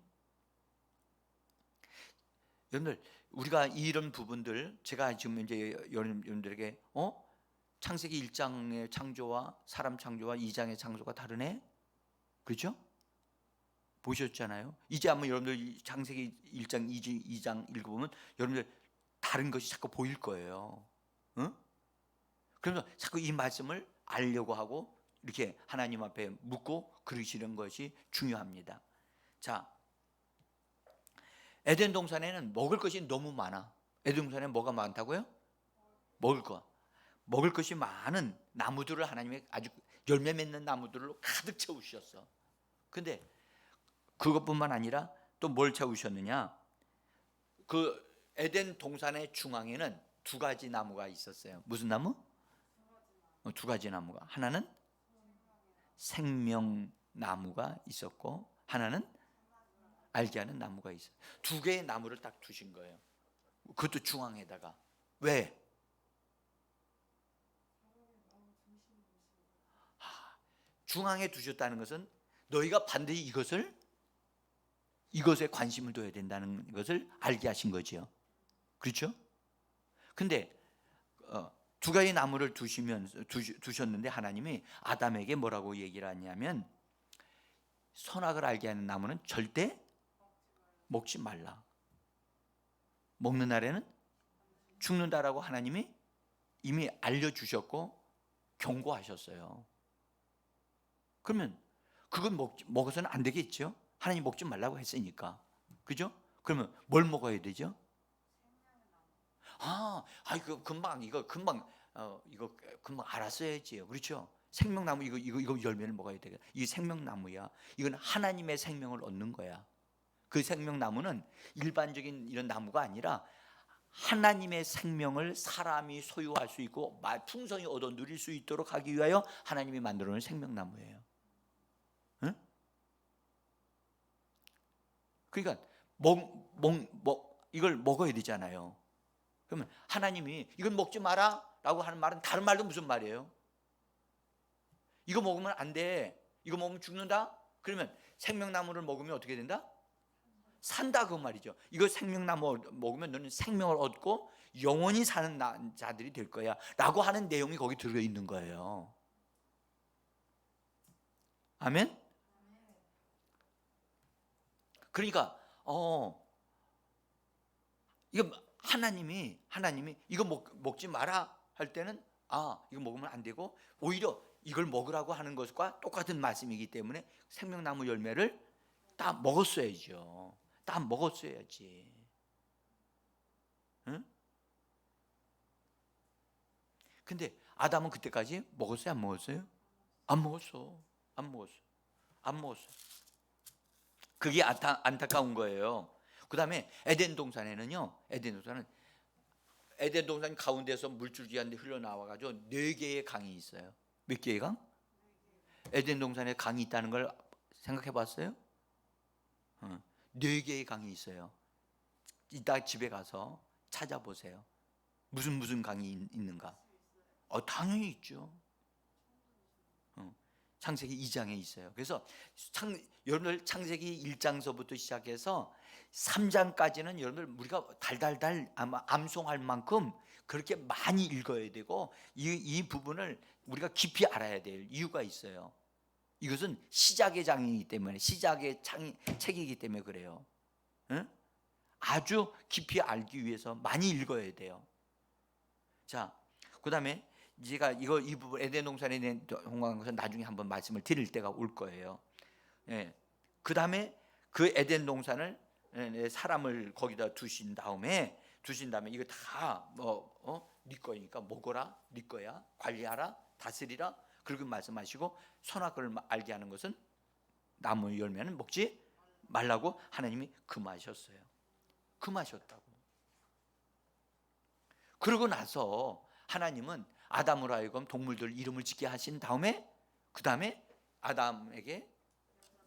여러분들, 우리가 이런 부분들, 제가 지금 이제 여러분들에게 창세기 1장의 창조와 사람 창조와 2장의 창조가 다르네? 그렇죠? 보셨잖아요. 이제 한번 여러분들 창세기 1장, 2장 읽어보면 여러분들 다른 것이 자꾸 보일 거예요. 응? 그래서 자꾸 이 말씀을 알려고 하고 이렇게 하나님 앞에 묻고 그러시는 것이 중요합니다. 자, 에덴 동산에는 먹을 것이 너무 많아. 에덴 동산에 뭐가 많다고요? 먹을 것이 많은 나무들을 하나님이 아주 열매 맺는 나무들로 가득 채우셨어. 근데 그것뿐만 아니라 또 뭘 채우셨느냐? 그 에덴 동산의 중앙에는 두 가지 나무가 있었어요. 무슨 나무? 두 가지 나무가. 하나는 생명나무가 있었고 하나는 알게 하는 나무가 있어요. 두 개의 나무를 딱 두신 거예요. 그것도 중앙에다가. 왜? 중앙에 두셨다는 것은 너희가 반드시 이것에 관심을 둬야 된다는 것을 알게 하신 거지요. 그렇죠? 근데 두 가지 나무를 두셨는데 하나님이 아담에게 뭐라고 얘기를 하냐면 선악을 알게 하는 나무는 절대 먹지 말라. 먹는 날에는 죽는다라고 하나님이 이미 알려주셨고 경고하셨어요. 그러면 그건 먹어서는 안 되겠죠? 하나님 먹지 말라고 했으니까. 그죠? 그러면 뭘 먹어야 되죠? 이거 금방 알았어야지요. 그렇죠? 생명나무 이거 열매를 먹어야 돼. 이게 생명나무야. 이건 하나님의 생명을 얻는 거야. 그 생명나무는 일반적인 이런 나무가 아니라 하나님의 생명을 사람이 소유할 수 있고 풍성히 얻어 누릴 수 있도록 하기 위하여 하나님이 만들어 놓은 생명나무예요. 응? 그러니까 이걸 먹어야 되잖아요. 그러면 하나님이 이건 먹지 마라 라고 하는 말은 다른 말도 무슨 말이에요? 이거 먹으면 안 돼. 이거 먹으면 죽는다? 그러면 생명나무를 먹으면 어떻게 된다? 산다 그 말이죠. 이거 생명나무 먹으면 너는 생명을 얻고 영원히 사는 자들이 될 거야 라고 하는 내용이 거기 들어있는 거예요. 아멘? 그러니까 이거 하나님이 이거 먹지 마라 할 때는 이거 먹으면 안 되고 오히려 이걸 먹으라고 하는 것과 똑같은 말씀이기 때문에 생명나무 열매를 다 먹었어야죠. 다 먹었어야지. 응? 근데 아담은 그때까지 먹었어요? 안 먹었어요? 안 먹었어. 그게 안타까운 거예요. 그 다음에 에덴 동산은 에덴 동산 가운데서 물줄기가 흘러나와가지고 4개의 강이 있어요. 몇 개의 강? 에덴 동산에 강이 있다는 걸 생각해 봤어요? 4개의 강이 있어요. 이따 집에 가서 찾아보세요. 무슨 강이 있는가? 당연히 있죠. 창세기 2장에 있어요. 그래서 여러분들 창세기 1장서부터 시작해서 3장까지는 여러분들 우리가 달달달 아마 암송할 만큼 그렇게 많이 읽어야 되고 이 부분을 우리가 깊이 알아야 될 이유가 있어요. 이것은 시작의 장이기 때문에 시작의 책이기 때문에 그래요. 응? 아주 깊이 알기 위해서 많이 읽어야 돼요. 자, 그다음에 제가 이 부분 에덴 동산에 대한 것은 나중에 한번 말씀을 드릴 때가 올 거예요. 그다음에 그 에덴 동산을 사람을 거기다 두신 다음에 이거 다 네 거니까 먹어라, 네 거야, 관리하라, 다스리라. 그렇게 말씀하시고 선악을 알게 하는 것은 나무 열매는 먹지 말라고 하나님이 금하셨어요. 금하셨다고. 그러고 나서 하나님은 아담으로 하여금 동물들 이름을 짓게 하신 다음에 그 다음에 아담에게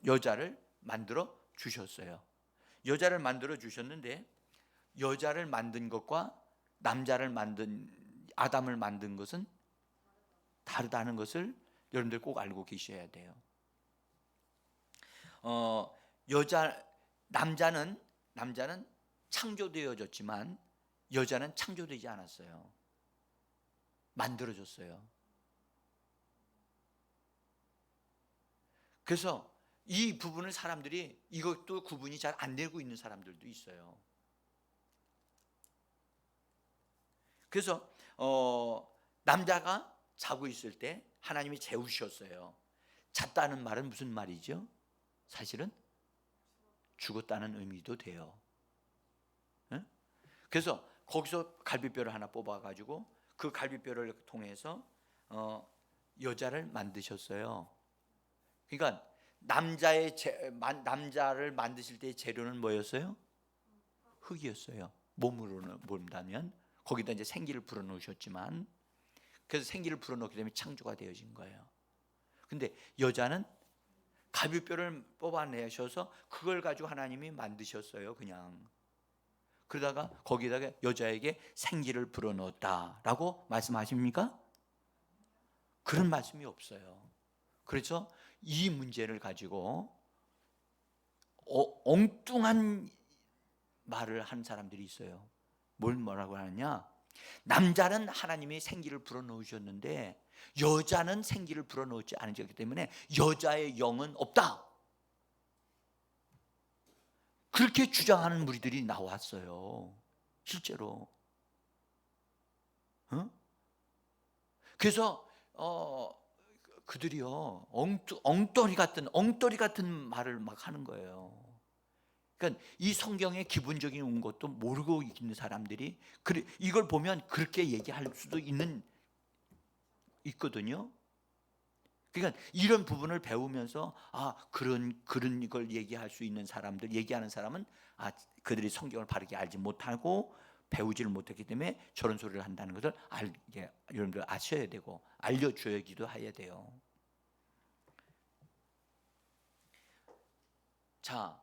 여자를 만들어 주셨어요. 여자를 만들어 주셨는데 여자를 만든 것과 남자를 만든 아담을 만든 것은 다르다는 것을 여러분들 꼭 알고 계셔야 돼요. 남자는 창조되어졌지만 여자는 창조되지 않았어요. 만들어졌어요. 그래서 이 부분을 사람들이 이것도 구분이 잘 안 되고 있는 사람들도 있어요. 그래서 남자가 자고 있을 때 하나님이 재우셨어요. 잤다는 말은 무슨 말이죠? 사실은 죽었다는 의미도 돼요. 응? 그래서 거기서 갈비뼈를 하나 뽑아가지고 그 갈비뼈를 통해서 여자를 만드셨어요. 그러니까 남자를 만드실 때의 재료는 뭐였어요? 흙이었어요. 몸으로 본다면 거기다 이제 생기를 불어넣으셨지만, 그래서 생기를 불어넣기 때문에 창조가 되어진 거예요. 근데 여자는 갈비뼈를 뽑아내셔서 그걸 가지고 하나님이 만드셨어요. 그냥 그러다가 거기다가 여자에게 생기를 불어넣었다라고 말씀하십니까? 그런 말씀이 없어요. 그래서 이 문제를 가지고 엉뚱한 말을 한 사람들이 있어요. 뭐라고 하느냐? 남자는 하나님이 생기를 불어넣으셨는데 여자는 생기를 불어넣지 않으셨기 때문에 여자의 영은 없다. 그렇게 주장하는 무리들이 나왔어요. 실제로. 그래서 그들이요 엉터리 같은 말을 막 하는 거예요. 그러니까 이 성경의 기본적인 것도 모르고 있는 사람들이 이걸 보면 그렇게 얘기할 수도 있거든요. 그러니까 이런 부분을 배우면서 그런 걸 얘기할 수 있는 사람들, 얘기하는 사람은 그들이 성경을 바르게 알지 못하고 배우지를 못했기 때문에 저런 소리를 한다는 것을 여러분들 아셔야 되고 알려줘야기도 해야 돼요. 자,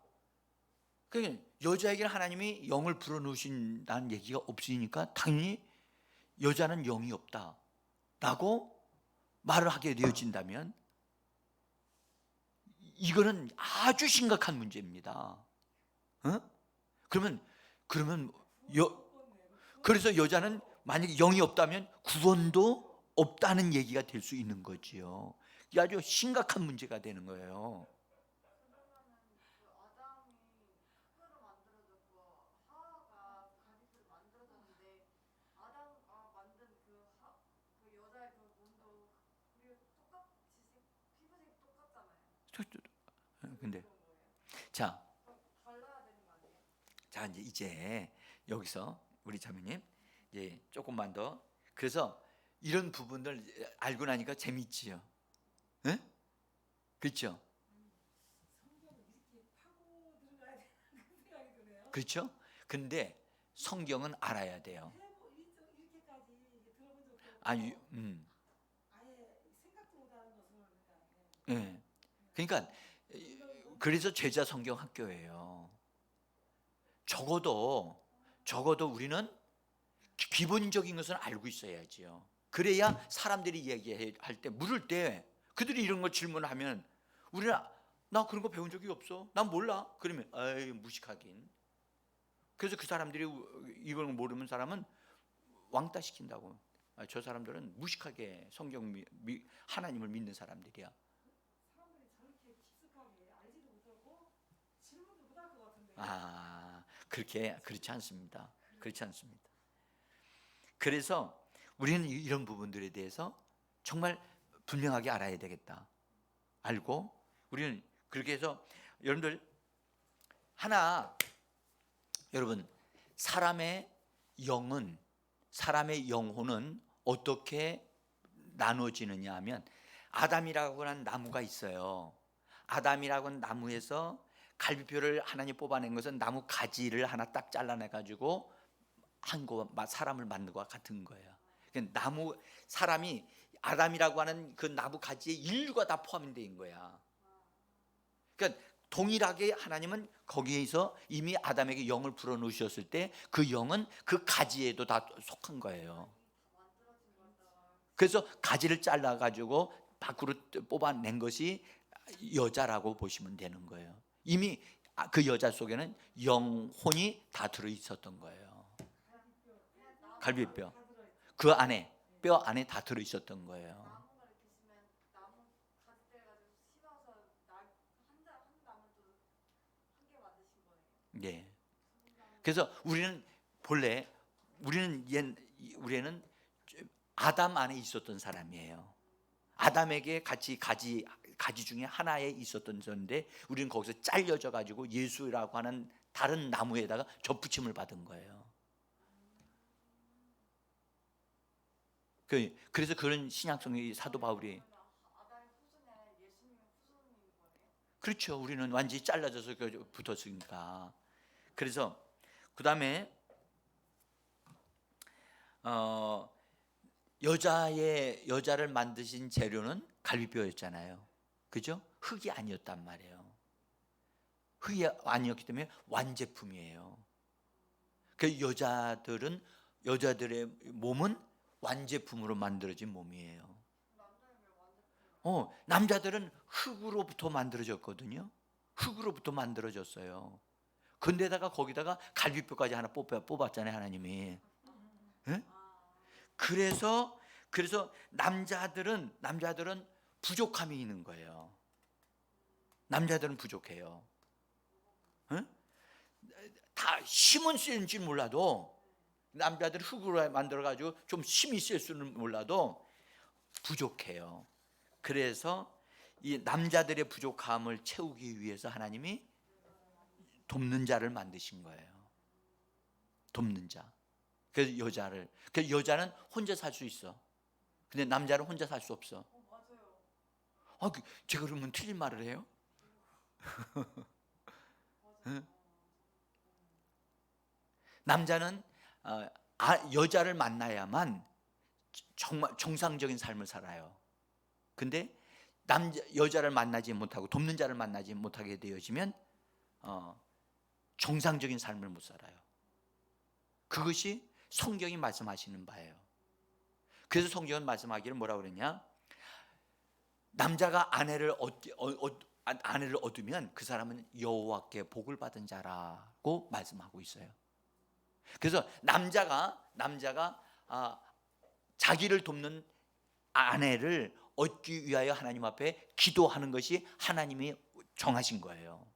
그러니까 여자에게 하나님이 영을 불어넣으신다는 얘기가 없으니까 당연히 여자는 영이 없다라고 말을 하게 되어진다면 이거는 아주 심각한 문제입니다. 그러면 그래서 여자는 만약에 영이 없다면 구원도 없다는 얘기가 될 수 있는 거지요. 이게 아주 심각한 문제가 되는 거예요. 그러면은 그 아담이 흙으로 만들어졌고 하와가 갈비뼈로 만들어졌는데 아담가 만든 그 여자의 그 몸도 우리가 똑같이 피부색이 똑같잖아요. 근데 그런 거예요. 자, 그럼 달라야 되는 거 아니에요? 자 이제 여기서 우리 자매님 이제 조금만 더, 그래서 이런 부분을 알고 나니까 재밌지요. 응? 그렇죠? 성경을 이렇게 파고 들어가야 되는 그 생각이 드네요. 그렇죠? 근데 성경은 알아야 돼요. 이렇게까지 들어본 적도 없고 아예 생각도 못하는 것을 예. 그러니까 그래서 제자 성경 학교예요. 적어도 우리는 기본적인 것을 알고 있어야지요. 그래야 사람들이 얘기할 때 물을 때 그들이 이런 걸 질문하면 우리는 나 그런 거 배운 적이 없어. 난 몰라. 그러면 무식하긴. 그래서 그 사람들이 이걸 모르는 사람은 왕따 시킨다고. 저 사람들은 무식하게 하나님을 믿는 사람들이야. 사람들이 저렇게 깊숙하게 알지도 못하고 질문도 못할 것 같은데. 그렇지 않습니다. 그렇지 않습니다. 그래서 우리는 이런 부분들에 대해서 정말 분명하게 알아야 되겠다. 알고 우리는 그렇게 해서 여러분 사람의 영혼은 어떻게 나눠지느냐 하면 아담이라고 하는 나무가 있어요. 아담이라고 하는 나무에서 갈비뼈를 하나님 뽑아낸 것은 나무 가지를 하나 딱 잘라내 가지고 사람을 만든 것과 같은 거예요. 그러니까 사람이 아담이라고 하는 그 나무 가지에 인류가 다 포함되어 있는 거야. 그러니까 동일하게 하나님은 거기에서 이미 아담에게 영을 불어넣으셨을 때 그 영은 그 가지에도 다 속한 거예요. 그래서 가지를 잘라가지고 밖으로 뽑아낸 것이 여자라고 보시면 되는 거예요. 이미 그 여자 속에는 영혼이 다 들어있었던 거예요. 갈비뼈 그 안에 뼈 안에 다 들어있었던 거예요. 나무가 이렇게 있으면 나무 가지 떼가지고 씹어서 한 나무 또한개 만드신 거예요. 네. 그래서 우리는 본래 우리는 아담 안에 있었던 사람이에요. 아담에게 같이 가지 중에 하나에 있었던 존재, 우리는 거기서 잘려져 가지고 예수라고 하는 다른 나무에다가 접붙임을 받은 거예요. 그래서 그런 신약성의 사도 바울이 아담의 후손에 예수님의 후손인 거예요? 그렇죠. 우리는 완전히 잘라져서 붙었으니까. 그래서 그 다음에 여자를 만드신 재료는 갈비뼈였잖아요. 그죠? 흙이 아니었단 말이에요. 흙이 아니었기 때문에 완제품이에요. 그 여자들의 몸은 완제품으로 만들어진 몸이에요. 남자는 왜 완전 남자들은 흙으로부터 만들어졌거든요. 흙으로부터 만들어졌어요. 근데다가 거기다가 갈비뼈까지 하나 뽑았잖아요, 하나님이. 예? 그래서 남자들은 부족함이 있는 거예요. 남자들은 부족해요. 예? 다 힘은 쓰는지 몰라도 남자들이 흙으로 만들어가지고 좀 힘이 쓸 수는 몰라도 부족해요. 그래서 이 남자들의 부족함을 채우기 위해서 하나님이 돕는 자를 만드신 거예요. 돕는 자. 그래서 여자는 혼자 살 수 있어. 근데 남자는 혼자 살 수 없어. 맞아요. 제가 그러면 틀린 말을 해요? 응? 남자는 여자를 만나야만 정말 정상적인 삶을 살아요. 근데 여자를 만나지 못하고 돕는 자를 만나지 못하게 되어지면 정상적인 삶을 못 살아요. 그것이 성경이 말씀하시는 바예요. 그래서 성경은 말씀하기를 뭐라고 그러냐? 남자가 아내를 얻으면 그 사람은 여호와께 복을 받은 자라고 말씀하고 있어요. 그래서 남자가 자기를 돕는 아내를 얻기 위하여 하나님 앞에 기도하는 것이 하나님이 정하신 거예요.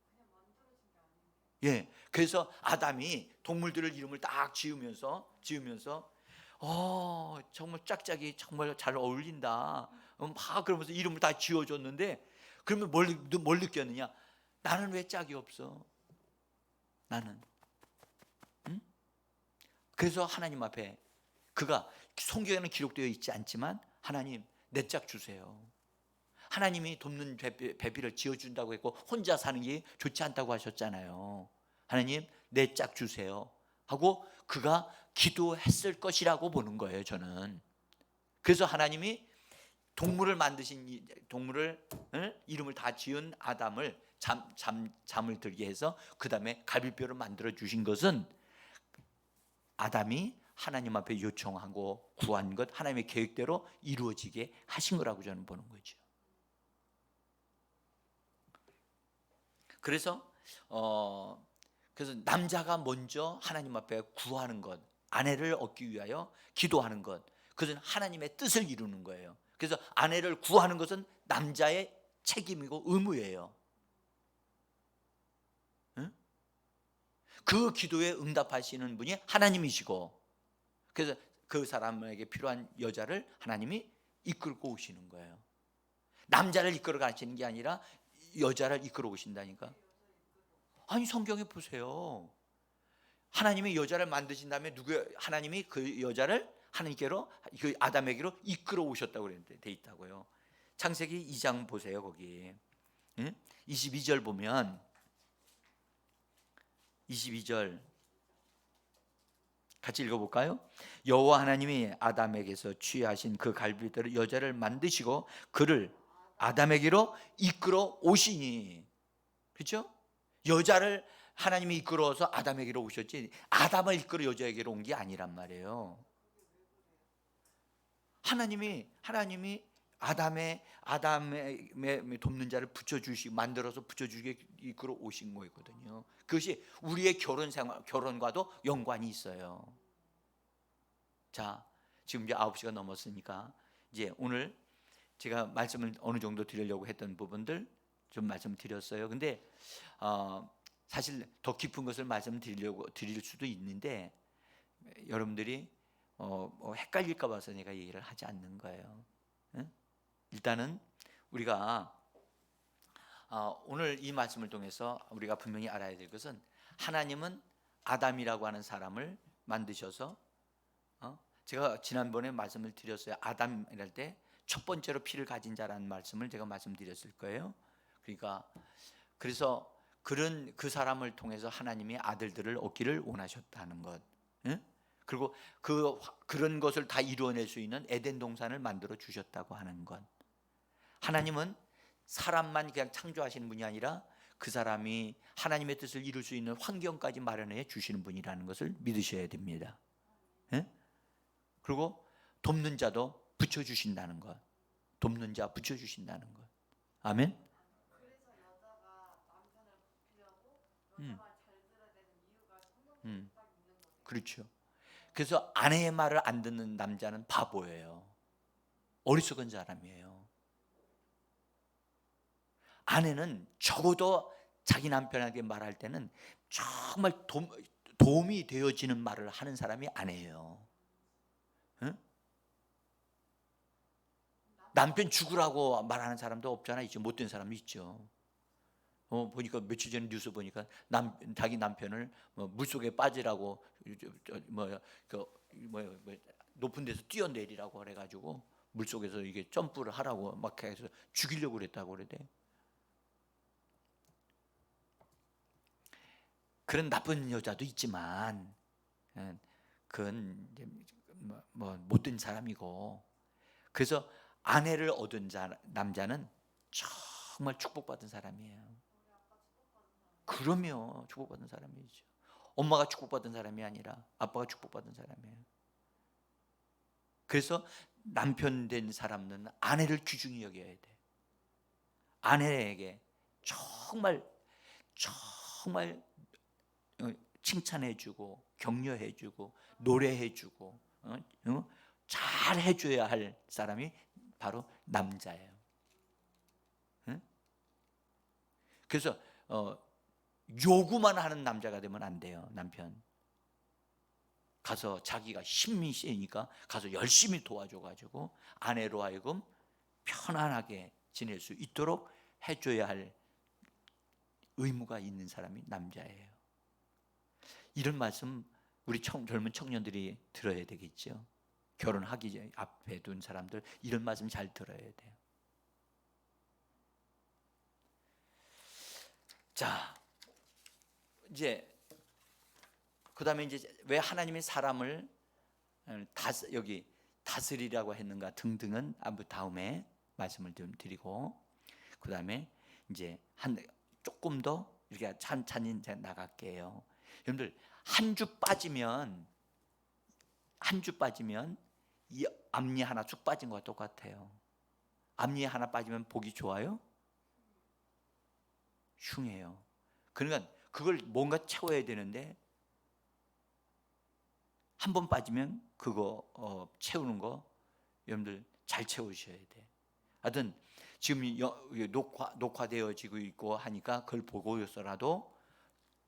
그냥 만들어진 게 아닌데. 예. 그래서 아담이 동물들을 이름을 딱 지으면서 정말 짝짝이 정말 잘 어울린다. 막 그러면서 이름을 다 지어줬는데 그러면 뭘 느꼈느냐? 나는 왜 짝이 없어? 나는. 응? 그래서 하나님 앞에 그가 성경에는 기록되어 있지 않지만 하나님 내 짝 주세요. 하나님이 돕는 배비를 지어준다고 했고 혼자 사는 게 좋지 않다고 하셨잖아요. 하나님 내 짝 주세요 하고 그가 기도했을 것이라고 보는 거예요, 저는. 그래서 하나님이 동물을 만드신 동물을 이름을 다 지은 아담을 잠을 들게 해서 그 다음에 갈비뼈를 만들어 주신 것은 아담이 하나님 앞에 요청하고 구한 것 하나님의 계획대로 이루어지게 하신 거라고 저는 보는 거죠. 그래서 남자가 먼저 하나님 앞에 구하는 것, 아내를 얻기 위하여 기도하는 것, 그것은 하나님의 뜻을 이루는 거예요. 그래서 아내를 구하는 것은 남자의 책임이고 의무예요. 응? 그 기도에 응답하시는 분이 하나님이시고, 그래서 그 사람에게 필요한 여자를 하나님이 이끌고 오시는 거예요. 남자를 이끌어 가시는 게 아니라 여자를 이끌어 오신다니까. 아니 성경에 보세요. 하나님이 여자를 만드신 다음에 하나님이 그 여자를 하나님께로 그 아담에게로 이끌어 오셨다고 돼 있다고요. 창세기 2장 보세요. 거기 22절 보면 22절 같이 읽어볼까요? 여호와 하나님이 아담에게서 취하신 그 갈비뼈로 여자를 만드시고 그를 아담에게로 이끌어 오시니. 그렇죠? 여자를 하나님이 이끌어서 아담에게로 오셨지 아담을 이끌어 여자에게로 온 게 아니란 말이에요. 하나님이 아담의 돕는 자를 붙여주시고 만들어서 붙여주게 이끌어 오신 거거든요. 그것이 우리의 결혼과도 연관이 있어요. 자, 지금 이제 9시가 넘었으니까 이제 오늘 제가 말씀을 어느 정도 드리려고 했던 부분들 좀 말씀드렸어요. 근데 사실 더 깊은 것을 드릴 수도 있는데 여러분들이 헷갈릴까 봐서 내가 얘기를 하지 않는 거예요. 응? 일단은 우리가 오늘 이 말씀을 통해서 우리가 분명히 알아야 될 것은 하나님은 아담이라고 하는 사람을 만드셔서 제가 지난번에 말씀을 드렸어요. 아담이랄 때 첫 번째로 피를 가진 자라는 말씀을 제가 말씀드렸을 거예요. 그러니까 그래서 그 사람을 통해서 하나님이 아들들을 얻기를 원하셨다는 것. 응? 그리고 그런 것을 다 이루어낼 수 있는 에덴 동산을 만들어 주셨다고 하는 것. 하나님은 사람만 그냥 창조하시는 분이 아니라 그 사람이 하나님의 뜻을 이룰 수 있는 환경까지 마련해 주시는 분이라는 것을 믿으셔야 됩니다. 응? 그리고 돕는 자도 붙여주신다는 것. 돕는 자 붙여주신다는 것. 아멘. 그래서 여자가 남편을 붙이려고 여자가 잘 들어야 되는 이유가 성경적으로 딱 있는 거죠. 그렇죠. 그래서 아내의 말을 안 듣는 남자는 바보예요. 어리석은 사람이에요. 아내는 적어도 자기 남편에게 말할 때는 정말 도움이 되어지는 말을 하는 사람이 아내예요. 응? 남편 죽으라고 말하는 사람도 없잖아. 있죠. 못된 사람이 있죠. 보니까 며칠 전에 뉴스 보니까 자기 남편을 물속에 빠지라고 높은 데서 뛰어내리라고 그래가지고 물속에서 이게 점프를 하라고 막 해서 죽이려고 그랬다고 그러대. 그런 나쁜 여자도 있지만 그건 이제 못된 사람이고, 그래서 아내를 얻은 남자는 정말 축복받은 사람이에요. 그러면 축복받은 사람이죠. 엄마가 축복받은 사람이 아니라 아빠가 축복받은 사람이에요. 그래서 남편 된 사람은 아내를 귀중히 여겨야 돼. 아내에게 정말 칭찬해주고 격려해주고 노래해주고 잘 해줘야 할 사람이 바로 남자예요. 그래서 요구만 하는 남자가 되면 안 돼요. 남편 가서 자기가 힘이 세니까 가서 열심히 도와줘가지고 아내로 하여금 편안하게 지낼 수 있도록 해줘야 할 의무가 있는 사람이 남자예요. 이런 말씀 우리 젊은 청년들이 들어야 되겠죠. 결혼하기 앞에 둔 사람들 이런 말씀 잘 들어야 돼요. 자, 이제 그다음에 이제 왜 하나님이 사람을 여기 다스리라고 했는가 등등은 다음에 말씀을 좀 드리고, 그다음에 이제 조금 더 이렇게 찬찬히 이제 나갈게요. 여러분들 한 주 빠지면 이 앞니 하나 쭉 빠진 거와 똑같아요. 앞니 하나 빠지면 보기 좋아요? 흉해요. 그러니까 그걸 뭔가 채워야 되는데 한 번 빠지면 그거 채우는 거 여러분들 잘 채우셔야 돼. 하여튼 지금 녹화되어지고 있고 하니까 그걸 보고서라도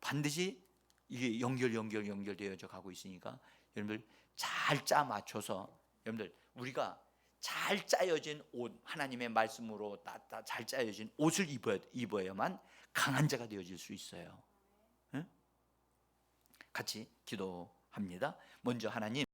반드시 이게 연결되어져 가고 있으니까 여러분들 잘 짜 맞춰서 여러분들 우리가 잘 짜여진 옷, 하나님의 말씀으로 잘 짜여진 옷을 입어야만 강한 자가 되어질 수 있어요. 응? 같이 기도합니다. 먼저 하나님,